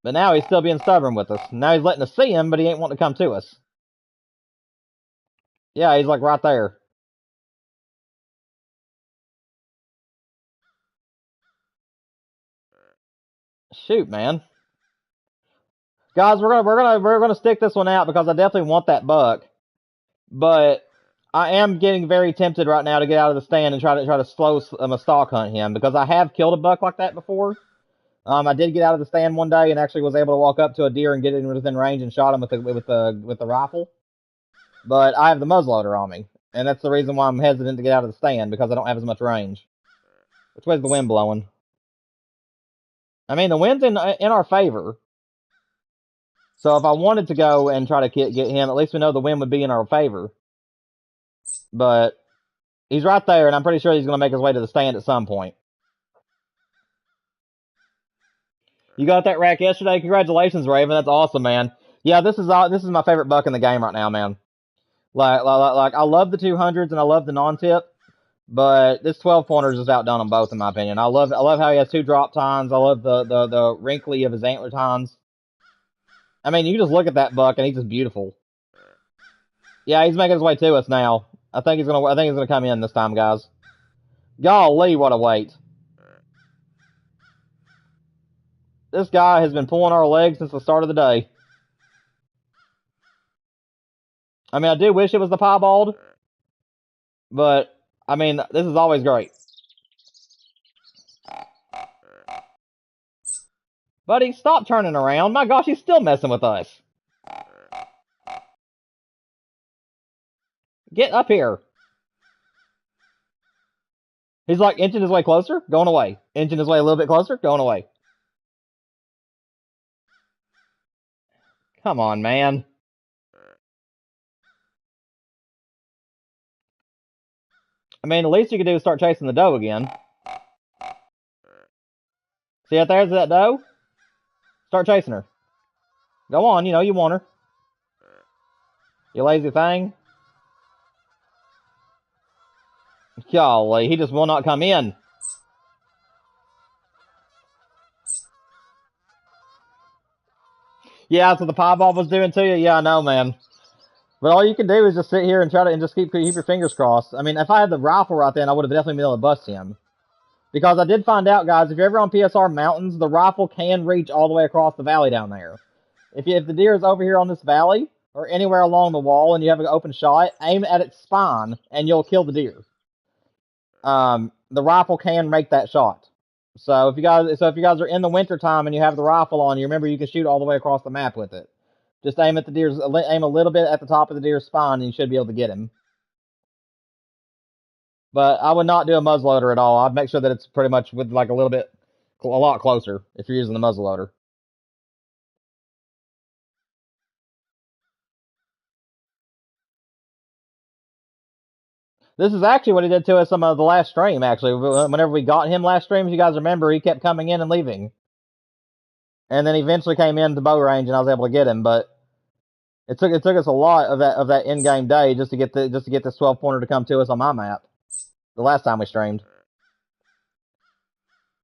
But now he's still being stubborn with us. Now he's letting us see him, but he ain't wanting to come to us. Yeah, he's like right there. Shoot, man. Guys, we're gonna stick this one out because I definitely want that buck. But I am getting very tempted right now to get out of the stand and try to slow a stalk hunt him because I have killed a buck like that before. I did get out of the stand one day and actually was able to walk up to a deer and get in within range and shot him with the rifle. But I have the muzzleloader on me, and that's the reason why I'm hesitant to get out of the stand because I don't have as much range. Which way's the wind blowing? I mean, the wind's in our favor. So if I wanted to go and try to get him, at least we know the wind would be in our favor. But he's right there, and I'm pretty sure he's going to make his way to the stand at some point. You got that rack yesterday? Congratulations, Raven. That's awesome, man. Yeah, this is my favorite buck in the game right now, man. Like I love the 200s and I love the non-tip, but this 12 pointers is outdone them both in my opinion. I love how he has two drop tines. I love the wrinkly of his antler tines. I mean, you just look at that buck and he's just beautiful. Yeah, he's making his way to us now. I think he's gonna come in this time, guys. Golly, what a wait. This guy has been pulling our legs since the start of the day. I mean, I do wish it was the piebald, but I mean, this is always great. Buddy, stop turning around. My gosh, he's still messing with us. Get up here. He's like inching his way closer, going away. Inching his way a little bit closer, going away. Come on, man. I mean, the least you can do is start chasing the doe again. See out there's that doe? Start chasing her. Go on, you know you want her. You lazy thing. Golly, he just will not come in. Yeah, that's what the piebald was doing to you? Yeah, I know, man. But all you can do is just sit here and try to and just keep your fingers crossed. I mean, if I had the rifle right then, I would have definitely been able to bust him. Because I did find out, guys, if you're ever on PSR Mountains, the rifle can reach all the way across the valley down there. If the deer is over here on this valley, or anywhere along the wall, and you have an open shot, aim at its spine, and you'll kill the deer. The rifle can make that shot. So if you guys are in the winter time and you have the rifle on, you remember you can shoot all the way across the map with it. Just aim a little bit at the top of the deer's spine, and you should be able to get him. But I would not do a muzzleloader at all. I'd make sure that it's pretty much with like a lot closer if you're using the muzzleloader. This is actually what he did to us some of the last stream, actually. Whenever we got him last stream, if you guys remember, he kept coming in and leaving. And then eventually came into bow range and I was able to get him, but it took us a lot of that in game day just to get this 12 pointer to come to us on my map. The last time we streamed.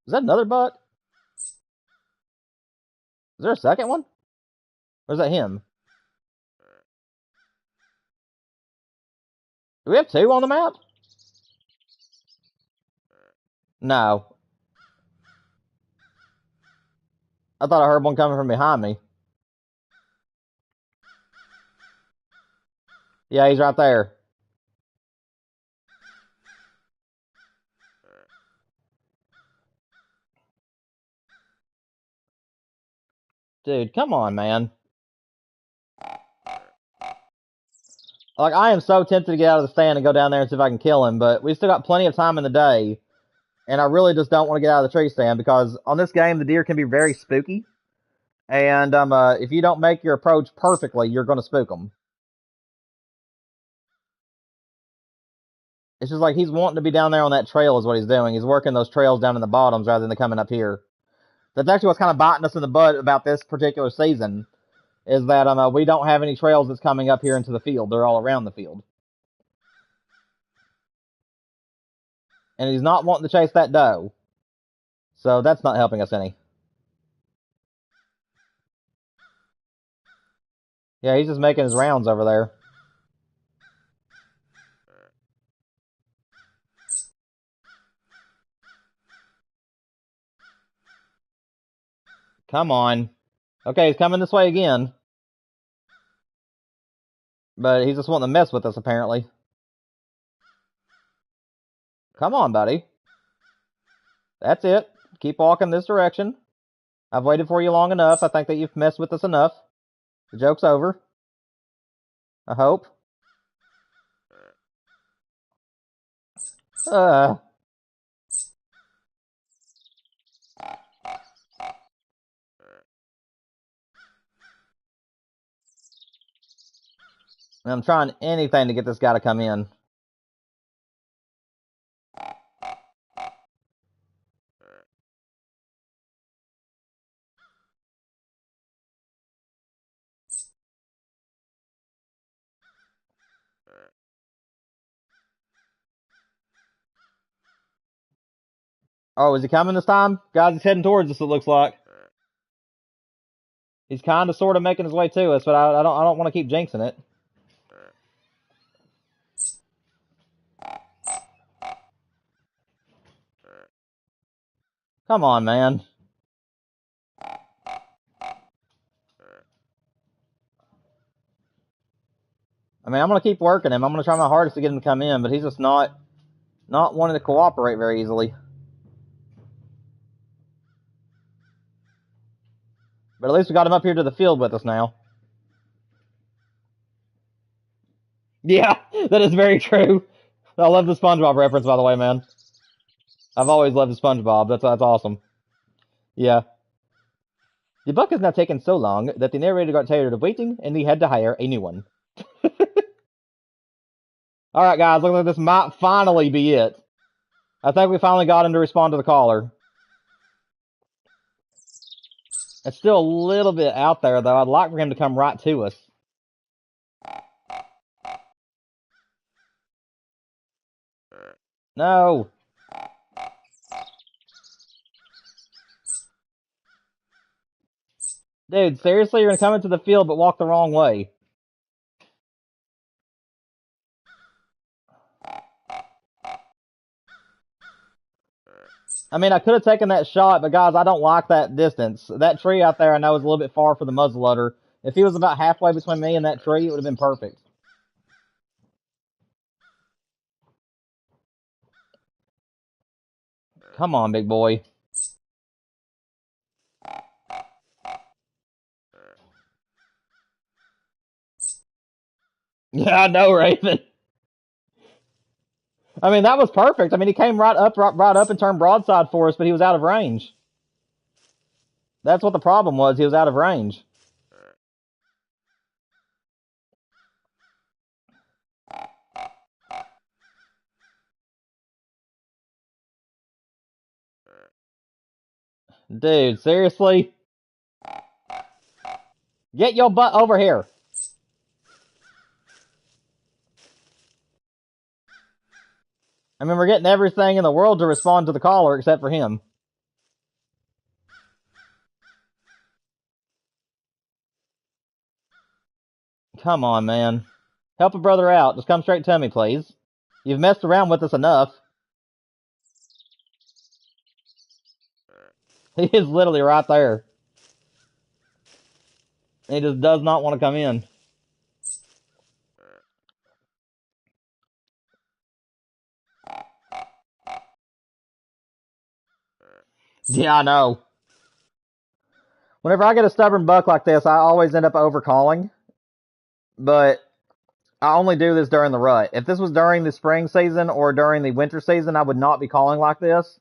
Is that another buck? Is there a second one? Or is that him? Do we have two on the map? No. I thought I heard one coming from behind me. Yeah, he's right there. Dude, come on, man. Like, I am so tempted to get out of the stand and go down there and see if I can kill him, but we've still got plenty of time in the day, and I really just don't want to get out of the tree stand, because on this game, the deer can be very spooky, and if you don't make your approach perfectly, you're going to spook them. It's just like he's wanting to be down there on that trail is what he's doing. He's working those trails down in the bottoms rather than coming up here. That's actually what's kind of biting us in the butt about this particular season, is that we don't have any trails that's coming up here into the field. They're all around the field. And he's not wanting to chase that doe. So that's not helping us any. Yeah, he's just making his rounds over there. Come on. Okay, he's coming this way again. But he's just wanting to mess with us, apparently. Come on, buddy. That's it. Keep walking this direction. I've waited for you long enough. I think that you've messed with us enough. The joke's over. I hope. I'm trying anything to get this guy to come in. Oh, is he coming this time? Guys, he's heading towards us, it looks like. He's kind of sort of making his way to us, but I don't want to keep jinxing it. Come on, man. I mean, I'm going to keep working him. I'm going to try my hardest to get him to come in, but he's just not wanting to cooperate very easily. But at least we got him up here to the field with us now. Yeah, that is very true. I love the SpongeBob reference, by the way, man. I've always loved the SpongeBob. That's awesome. Yeah. The buck has now taken so long that the narrator got tired of waiting and he had to hire a new one. Alright, guys, looks like this might finally be it. I think we finally got him to respond to the caller. It's still a little bit out there, though. I'd like for him to come right to us. No. Dude, seriously? You're gonna come into the field but walk the wrong way. I mean, I could have taken that shot, but guys, I don't like that distance. That tree out there I know is a little bit far for the muzzleloader. If he was about halfway between me and that tree, it would have been perfect. Come on, big boy. Yeah, I know, Raven. I mean, that was perfect. I mean, he came right up and turned broadside for us, but he was out of range. That's what the problem was. He was out of range. Dude, seriously? Get your butt over here. I mean, we're getting everything in the world to respond to the caller except for him. Come on, man. Help a brother out. Just come straight to me, please. You've messed around with us enough. He is literally right there. He just does not want to come in. Yeah, I know. Whenever I get a stubborn buck like this, I always end up overcalling. But I only do this during the rut. If this was during the spring season or during the winter season, I would not be calling like this.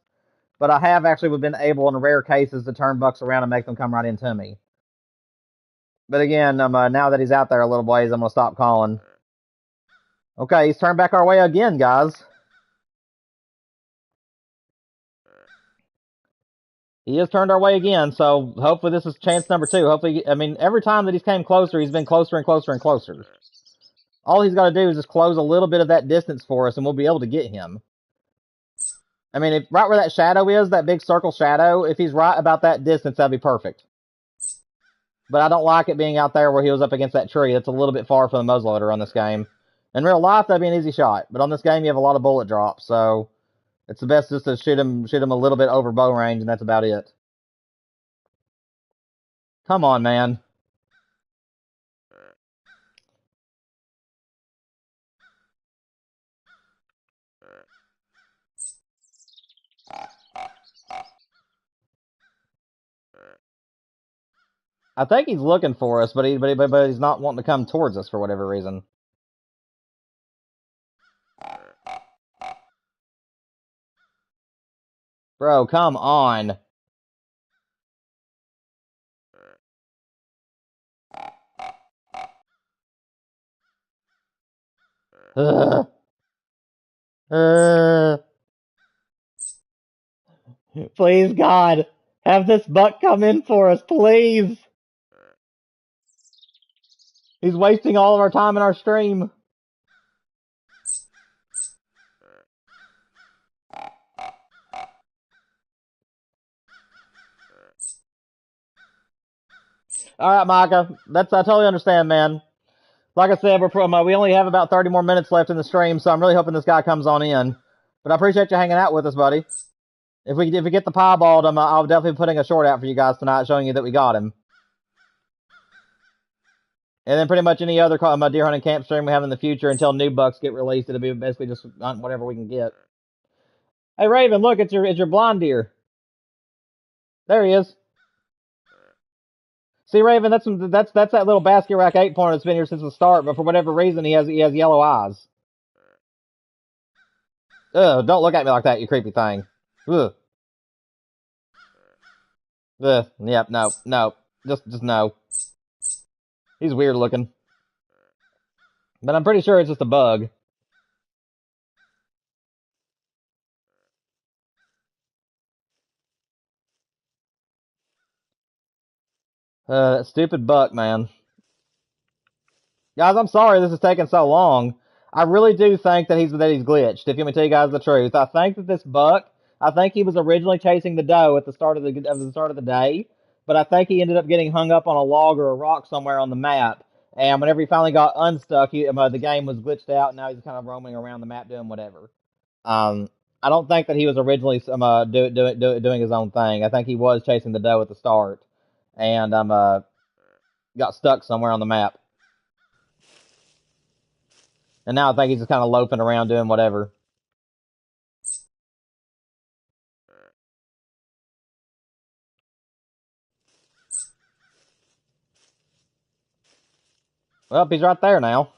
But I have actually been able, in rare cases, to turn bucks around and make them come right into me. But again, now that he's out there a little ways, I'm going to stop calling. Okay, he's turned back our way again, guys. He has turned our way again, so hopefully this is chance number 2. Hopefully, I mean, every time that he's came closer, he's been closer and closer and closer. All he's got to do is just close a little bit of that distance for us, and we'll be able to get him. I mean, if right where that shadow is, that big circle shadow, if he's right about that distance, that'd be perfect. But I don't like it being out there where he was up against that tree. That's a little bit far from the muzzleloader on this game. In real life, that'd be an easy shot. But on this game, you have a lot of bullet drops, so it's the best just to shoot him a little bit over bow range, and that's about it. Come on, man. I think he's looking for us, but he's not wanting to come towards us for whatever reason. Bro, come on. Ugh. Please, God, have this buck come in for us, please. He's wasting all of our time in our stream. All right, Micah. I totally understand, man. Like I said, we only have about 30 more minutes left in the stream, so I'm really hoping this guy comes on in. But I appreciate you hanging out with us, buddy. If we get the piebald, I'll definitely be putting a short out for you guys tonight, showing you that we got him. And then pretty much any other deer hunting camp stream we have in the future until new bucks get released, it'll be basically just hunt whatever we can get. Hey Raven, look, it's your blonde deer. There he is. See, Raven, that's that little basket rack 8-pointer that's been here since the start, but for whatever reason he has yellow eyes. Ugh, don't look at me like that, you creepy thing. Ugh. Ugh. Yep, no. Just no. He's weird looking. But I'm pretty sure it's just a bug. That stupid buck, man. Guys, I'm sorry this is taking so long. I really do think that he's glitched. If you want me to tell you guys the truth, I think that this buck, I think he was originally chasing the doe at the start of the day, but I think he ended up getting hung up on a log or a rock somewhere on the map. And whenever he finally got unstuck, the game was glitched out. And now he's kind of roaming around the map doing whatever. I don't think that he was originally doing his own thing. I think he was chasing the doe at the start, and got stuck somewhere on the map. And now I think he's just kind of loafing around doing whatever. Well, he's right there now.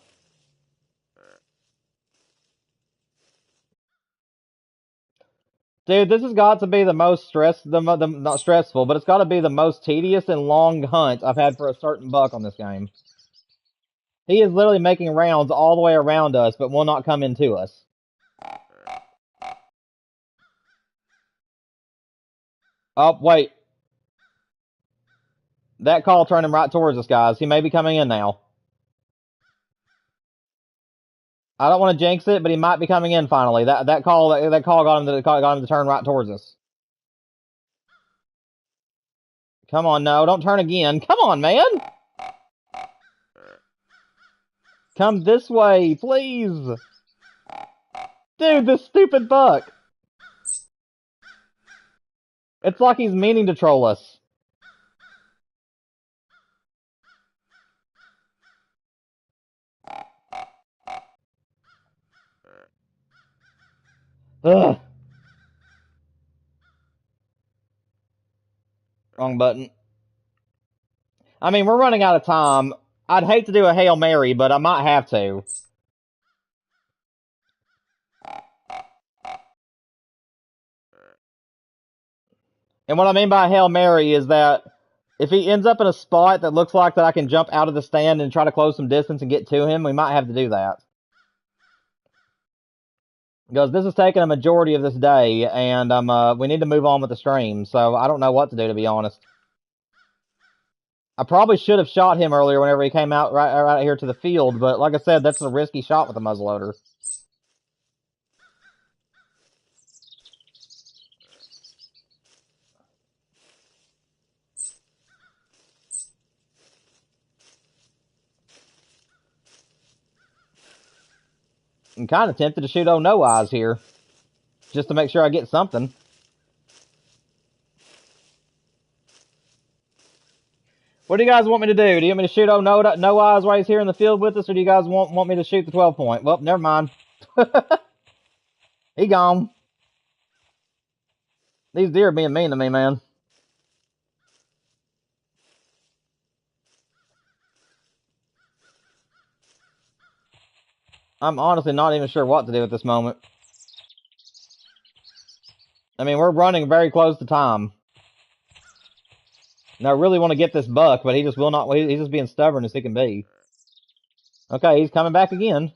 Dude, this has got to be the most not stressful, but it's got to be the most tedious and long hunt I've had for a certain buck on this game. He is literally making rounds all the way around us, but will not come into us. Oh, wait. That call turned him right towards us, guys. He may be coming in now. I don't want to jinx it, but he might be coming in finally. That call got him to turn right towards us. Come on, no, don't turn again. Come on, man. Come this way, please! Dude, this stupid buck! It's like he's meaning to troll us. Ugh. Wrong button. I mean, we're running out of time. I'd hate to do a Hail Mary, but I might have to. And what I mean by Hail Mary is that if he ends up in a spot that looks like that I can jump out of the stand and try to close some distance and get to him, we might have to do that. Because this is taking a majority of this day, and we need to move on with the stream, so I don't know what to do, to be honest. I probably should have shot him earlier whenever he came out right here to the field, but like I said, that's a risky shot with a muzzleloader. I'm kind of tempted to shoot Oh No Eyes here, just to make sure I get something. What do you guys want me to do? Do you want me to shoot Oh No Eyes while he's here in the field with us, or do you guys want me to shoot the 12 point? Well, never mind. He gone. These deer are being mean to me, man. I'm honestly not even sure what to do at this moment. I mean, we're running very close to time. And I really want to get this buck, but he just will not. He's just being stubborn as he can be. Okay, he's coming back again.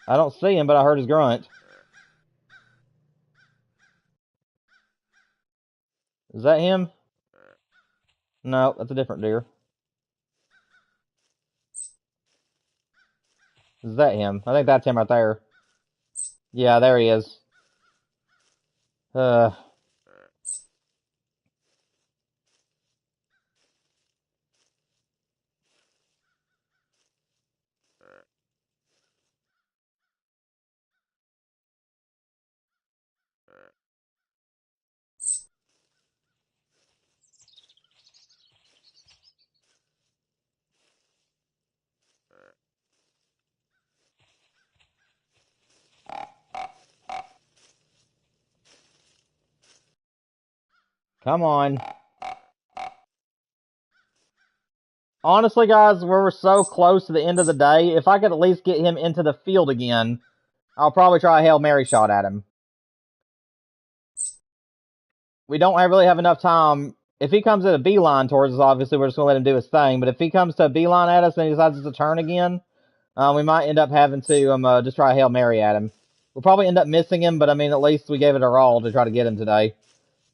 I don't see him, but I heard his grunt. Is that him? No, that's a different deer. Is that him? I think that's him right there. Yeah, there he is. Come on. Honestly, guys, we're so close to the end of the day. If I could at least get him into the field again, I'll probably try a Hail Mary shot at him. We don't really have enough time. If he comes at a beeline towards us, obviously, we're just going to let him do his thing. But if he comes to a beeline at us and he decides to turn again, we might end up having to just try a Hail Mary at him. We'll probably end up missing him, but I mean, at least we gave it our all to try to get him today.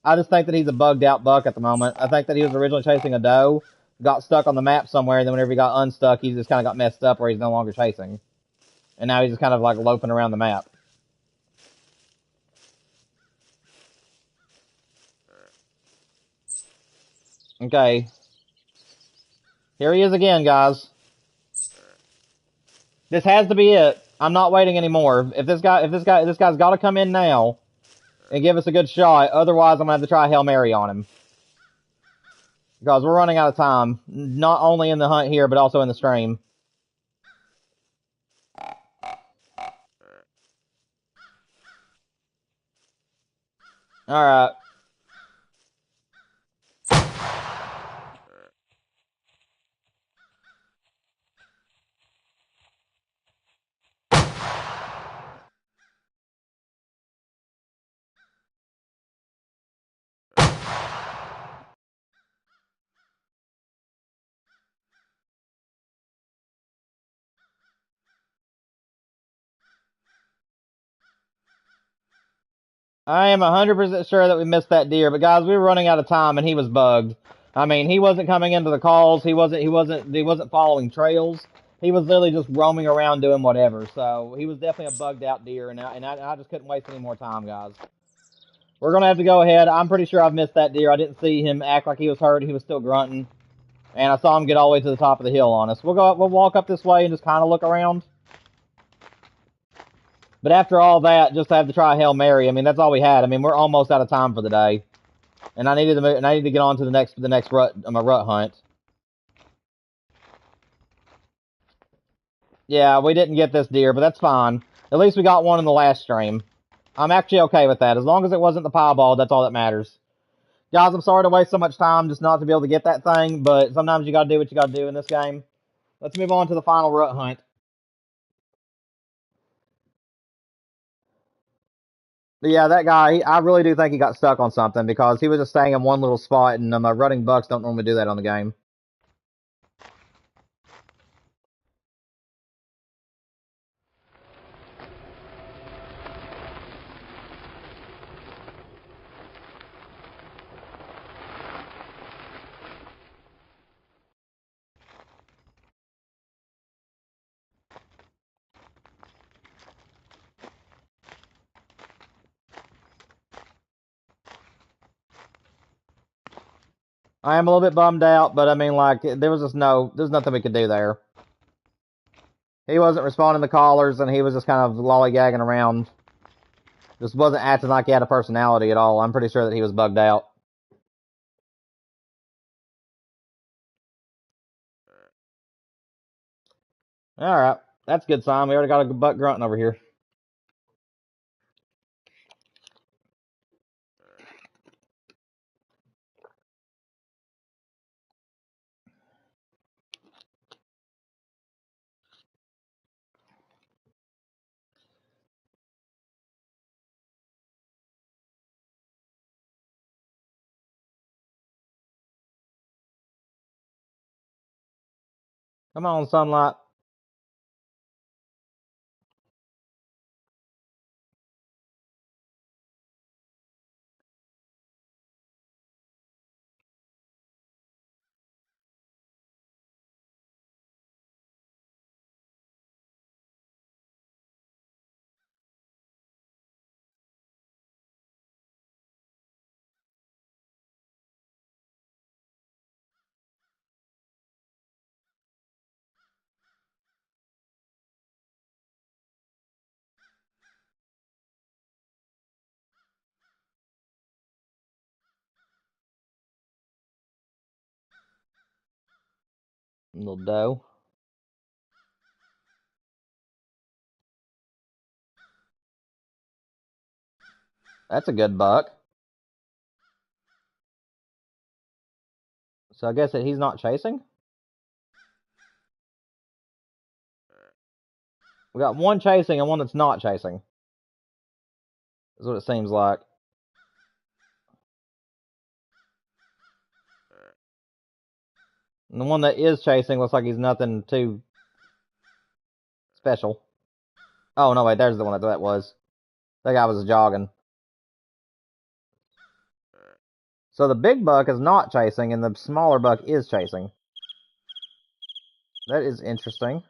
I just think that he's a bugged out buck at the moment. I think that he was originally chasing a doe, got stuck on the map somewhere, and then whenever he got unstuck, he just kind of got messed up where he's no longer chasing. And now he's just kind of like loping around the map. Okay. Here he is again, guys. This has to be it. I'm not waiting anymore. If this guy's got to come in now and give us a good shot. Otherwise, I'm gonna have to try a Hail Mary on him. Because we're running out of time. Not only in the hunt here, but also in the stream. Alright. I am 100% sure that we missed that deer, but guys, we were running out of time and he was bugged. I mean, he wasn't coming into the calls. He wasn't following trails. He was literally just roaming around doing whatever. So he was definitely a bugged out deer, and I just couldn't waste any more time, guys. We're gonna have to go ahead. I'm pretty sure I've missed that deer. I didn't see him act like he was hurt. He was still grunting. And I saw him get all the way to the top of the hill on us. We'll walk up this way and just kind of look around. But after all that, just to have to try a Hail Mary, I mean, that's all we had. I mean, we're almost out of time for the day. And I needed to get on to the next rut hunt. Yeah, we didn't get this deer, but that's fine. At least we got one in the last stream. I'm actually okay with that. As long as it wasn't the piebald, that's all that matters. Guys, I'm sorry to waste so much time just not to be able to get that thing, but sometimes you gotta do what you gotta do in this game. Let's move on to the final rut hunt. But yeah, that guy, I really do think he got stuck on something because he was just staying in one little spot, and running bucks don't normally do that on the game. I am a little bit bummed out, but I mean, like, there's nothing we could do there. He wasn't responding to callers, and he was just kind of lollygagging around. Just wasn't acting like he had a personality at all. I'm pretty sure that he was bugged out. Alright, that's a good sign. We already got a buck grunting over here. Come on, sunlight. Little doe. That's a good buck. So I guess that he's not chasing? We got one chasing and one that's not chasing. Is what it seems like. And the one that is chasing looks like he's nothing too special. Oh, no, wait, there's the one that was. That guy was jogging. So the big buck is not chasing, and the smaller buck is chasing. That is interesting.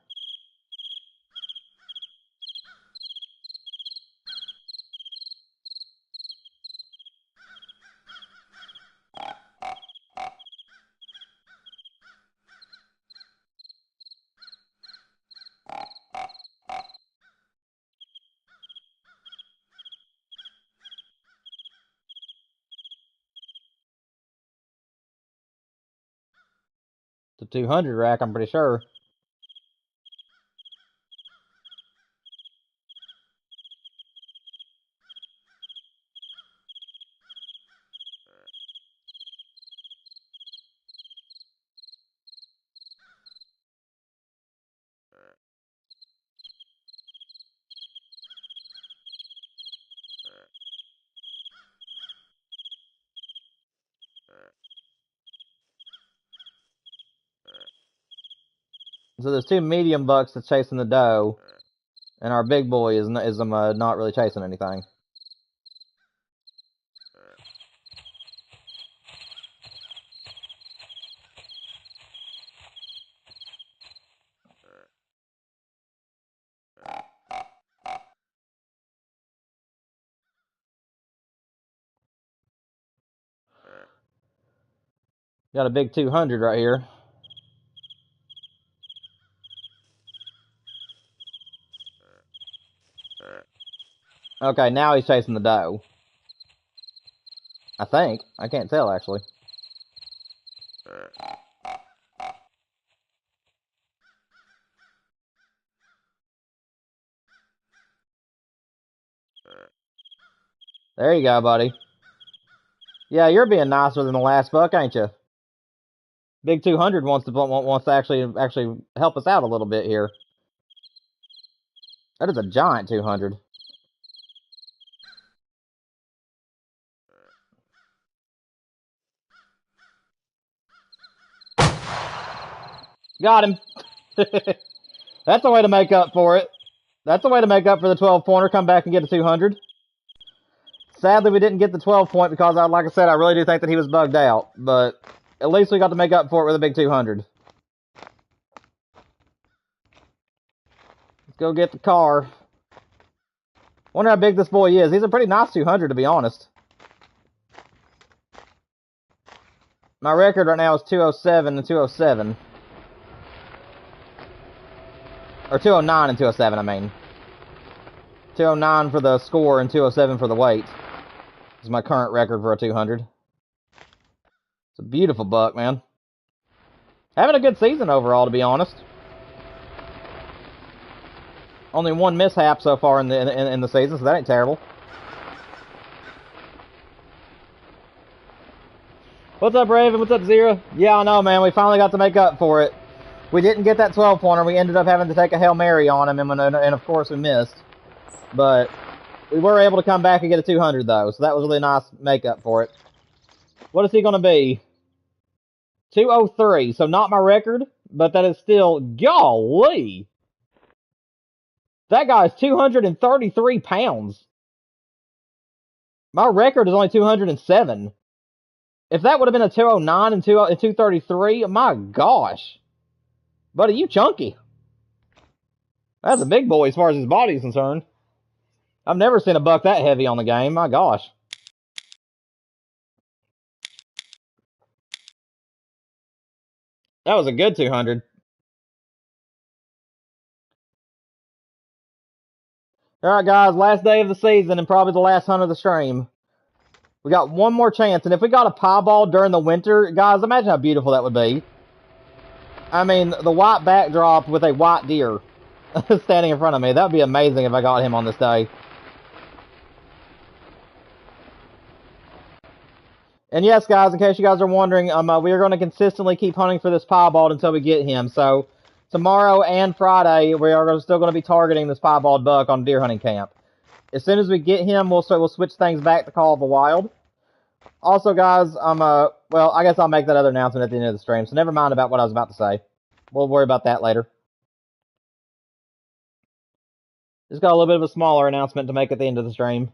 The 200 rack, I'm pretty sure. So there's two medium bucks that's chasing the doe, and our big boy is not really chasing anything. Got a big 200 right here. Okay, now he's chasing the doe. I think. I can't tell, actually. There you go, buddy. Yeah, you're being nicer than the last buck, ain't you? Big 200 wants to actually help us out a little bit here. That is a giant 200. Got him. That's a way to make up for it. That's a way to make up for the 12-pointer. Come back and get a 200. Sadly, we didn't get the 12-point because, like I said, I really do think that he was bugged out. But at least we got to make up for it with a big 200. Let's go get the car. Wonder how big this boy is. He's a pretty nice 200, to be honest. My record right now is 207 and 207. Or 209 and 207, I mean. 209 for the score and 207 for the weight. This is my current record for a 200. It's a beautiful buck, man. Having a good season overall, to be honest. Only one mishap so far in the season, so that ain't terrible. What's up, Raven? What's up, Zero? Yeah, I know, man. We finally got to make up for it. We didn't get that 12-pointer. We ended up having to take a Hail Mary on him, and of course we missed. But we were able to come back and get a 200, though, so that was a really nice makeup for it. What is he going to be? 203, so not my record, but that is still, golly! That guy is 233 pounds. My record is only 207. If that would have been a 209 and 233, my gosh. Buddy, you chunky. That's a big boy as far as his body is concerned. I've never seen a buck that heavy on the game. My gosh. That was a good 200. Alright, guys. Last day of the season and probably the last hunt of the stream. We got one more chance. And if we got a piebald during the winter, guys, imagine how beautiful that would be. I mean, the white backdrop with a white deer standing in front of me. That would be amazing if I got him on this day. And yes, guys, in case you guys are wondering, we are going to consistently keep hunting for this piebald until we get him. So, tomorrow and Friday, we are still going to be targeting this piebald buck on deer hunting camp. As soon as we get him, we'll switch things back to Call of the Wild. Also, guys, well, I guess I'll make that other announcement at the end of the stream, so never mind about what I was about to say. We'll worry about that later. Just got a little bit of a smaller announcement to make at the end of the stream.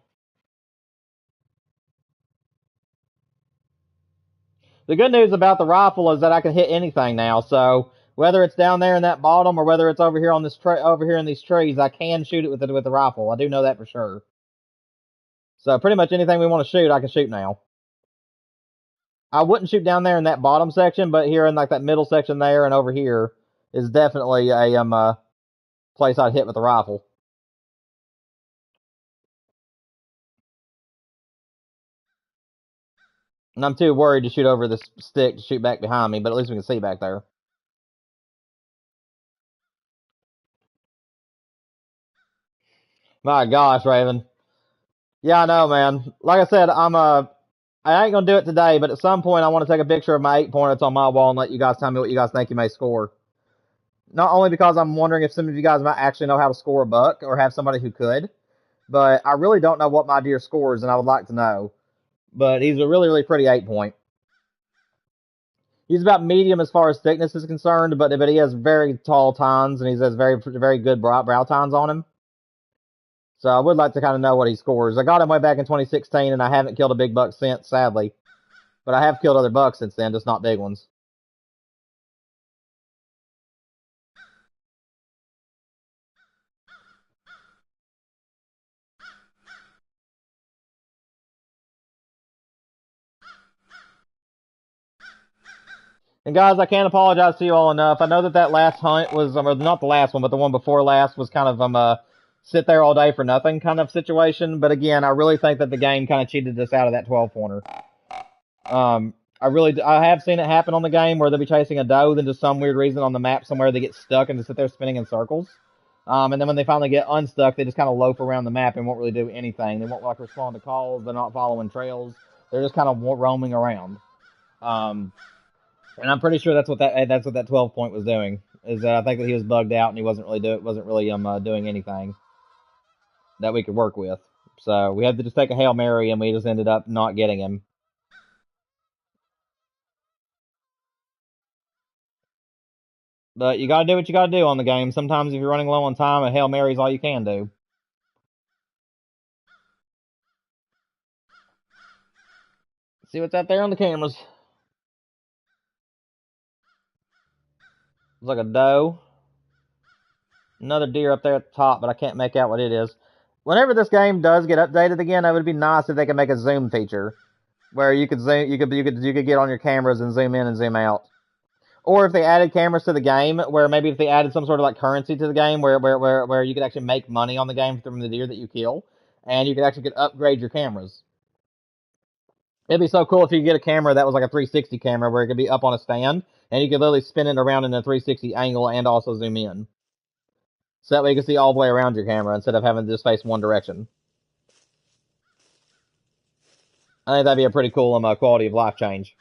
The good news about the rifle is that I can hit anything now, so whether it's down there in that bottom or whether it's over here on this over here in these trees, I can shoot it with the rifle. I do know that for sure. So pretty much anything we want to shoot, I can shoot now. I wouldn't shoot down there in that bottom section, but here in like that middle section there and over here is definitely a place I'd hit with the rifle. And I'm too worried to shoot over this stick to shoot back behind me, but at least we can see back there. My gosh, Raven. Yeah, I know, man. Like I said, I ain't gonna do it today, but at some point I want to take a picture of my 8-pointer that's on my wall and let you guys tell me what you guys think you may score. Not only because I'm wondering if some of you guys might actually know how to score a buck or have somebody who could, but I really don't know what my deer scores and I would like to know. But he's a really, really pretty 8-point. He's about medium as far as thickness is concerned, but he has very tall tines and he has very, very good brow tines on him. So I would like to kind of know what he scores. I got him way back in 2016, and I haven't killed a big buck since, sadly. But I have killed other bucks since then, just not big ones. And guys, I can't apologize to you all enough. I know that last hunt was, or not the last one, but the one before last was kind of sit there all day for nothing kind of situation. But again, I really think that the game kind of cheated us out of that 12-pointer. I have seen it happen on the game where they'll be chasing a doe, then just some weird reason on the map somewhere they get stuck and just sit there spinning in circles. And then when they finally get unstuck, they just kind of loaf around the map and won't really do anything. They won't like respond to calls. They're not following trails. They're just kind of roaming around. And I'm pretty sure that's what that 12 point was doing. Is that I think that he was bugged out and he wasn't really doing anything that we could work with. So we had to just take a Hail Mary and we just ended up not getting him. But you gotta do what you gotta do on the game. Sometimes if you're running low on time, a Hail Mary is all you can do. See what's out there on the cameras. Looks like a doe. Another deer up there at the top, but I can't make out what it is. Whenever this game does get updated again, it would be nice if they could make a zoom feature, where you could zoom, you could get on your cameras and zoom in and zoom out. Or if they added cameras to the game, where maybe if they added some sort of like currency to the game, where you could actually make money on the game from the deer that you kill, and you could actually upgrade your cameras. It'd be so cool if you could get a camera that was like a 360 camera, where it could be up on a stand, and you could literally spin it around in a 360 angle and also zoom in. So that way you can see all the way around your camera instead of having to just face one direction. I think that'd be a pretty cool quality of life change.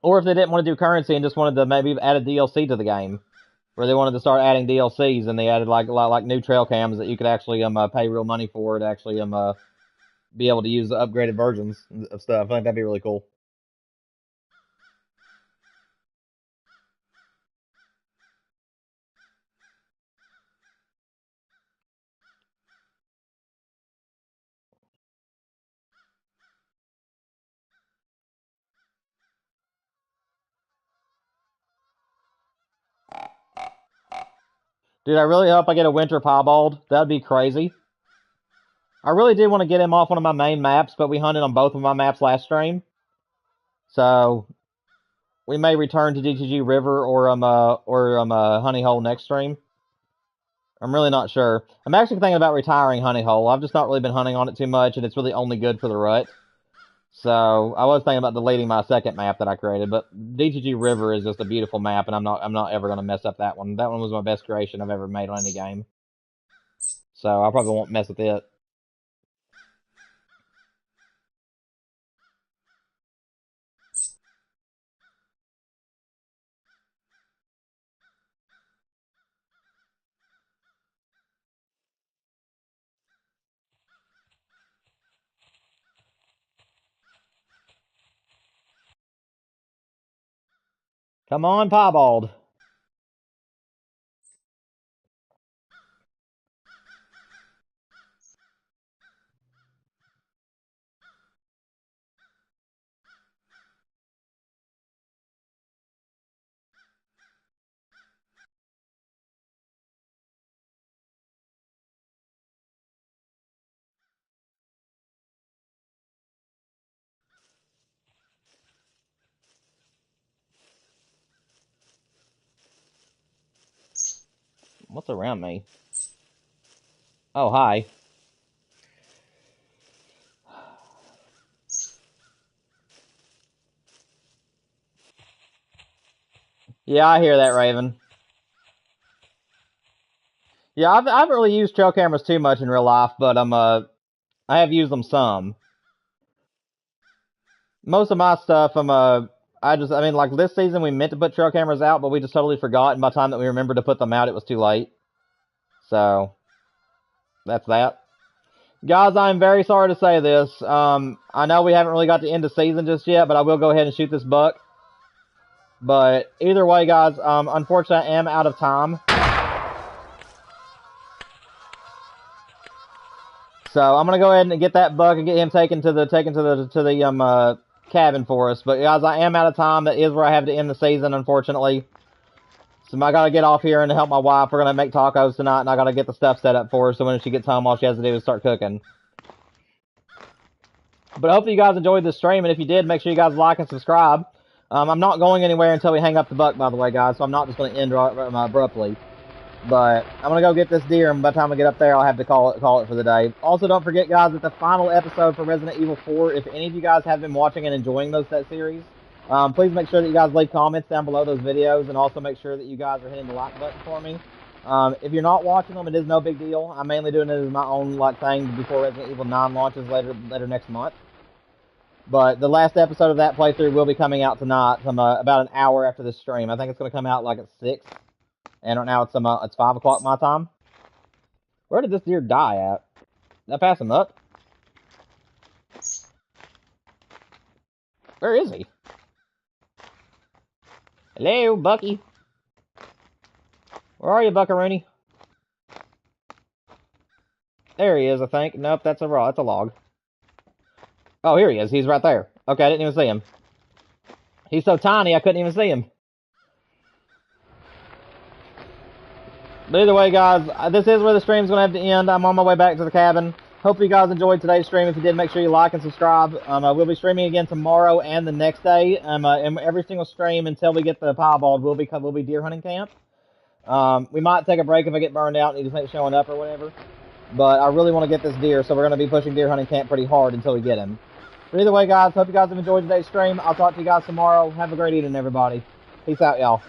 Or if they didn't want to do currency and just wanted to maybe add a DLC to the game, where they wanted to start adding DLCs and they added like new trail cams that you could actually pay real money for to actually be able to use the upgraded versions of stuff. I think that'd be really cool. Dude, I really hope I get a winter piebald. That'd be crazy. I really did want to get him off one of my main maps, but we hunted on both of my maps last stream. So we may return to DTG River or Honey Hole next stream. I'm really not sure. I'm actually thinking about retiring Honey Hole. I've just not really been hunting on it too much, and it's really only good for the rut. So I was thinking about deleting my second map that I created, but DTG River is just a beautiful map, and I'm not ever gonna mess up that one. That one was my best creation I've ever made on any game. So I probably won't mess with it. Come on, Piebald. What's around me? Oh, hi. Yeah, I hear that, Raven. Yeah, I haven't really used trail cameras too much in real life, but I have used them some. Most of my stuff, I mean, like this season we meant to put trail cameras out, but we just totally forgot, and by the time that we remembered to put them out, it was too late. So, that's that. Guys, I'm very sorry to say this. I know we haven't really got to end the season just yet, but I will go ahead and shoot this buck. But either way, guys, unfortunately, I am out of time. So I'm gonna go ahead and get that buck and get him taken to the cabin for us. But guys, I am out of time. That is where I have to end the season, unfortunately. So I gotta get off here and help my wife. We're gonna make tacos tonight, and I gotta get the stuff set up for her. So when she gets home, all she has to do is start cooking. But I hope that you guys enjoyed this stream, and if you did, make sure you guys like and subscribe. I'm not going anywhere until we hang up the buck, by the way, guys, so I'm not just going to end abruptly. But I'm going to go get this deer, and by the time I get up there, I'll have to call it for the day. Also, don't forget, guys, that the final episode for Resident Evil 4, if any of you guys have been watching and enjoying that series, please make sure that you guys leave comments down below those videos, and also make sure that you guys are hitting the like button for me. If you're not watching them, it is no big deal. I'm mainly doing it as my own thing before Resident Evil 9 launches later next month. But the last episode of that playthrough will be coming out tonight, about an hour after this stream. I think it's going to come out like at 6. And right now it's 5 o'clock my time. Where did this deer die at? Did I pass him up? Where is he? Hello, Bucky. Where are you, Buckaroonie? There he is, I think. Nope, that's a log. Oh, here he is. He's right there. Okay, I didn't even see him. He's so tiny, I couldn't even see him. But either way, guys, this is where the stream's going to have to end. I'm on my way back to the cabin. Hope you guys enjoyed today's stream. If you did, make sure you like and subscribe. I will be streaming again tomorrow and the next day. And every single stream until we get the Piebald will be deer hunting camp. We might take a break if I get burned out and he just showing up or whatever. But I really want to get this deer, so we're going to be pushing deer hunting camp pretty hard until we get him. But either way, guys, hope you guys have enjoyed today's stream. I'll talk to you guys tomorrow. Have a great evening, everybody. Peace out, y'all.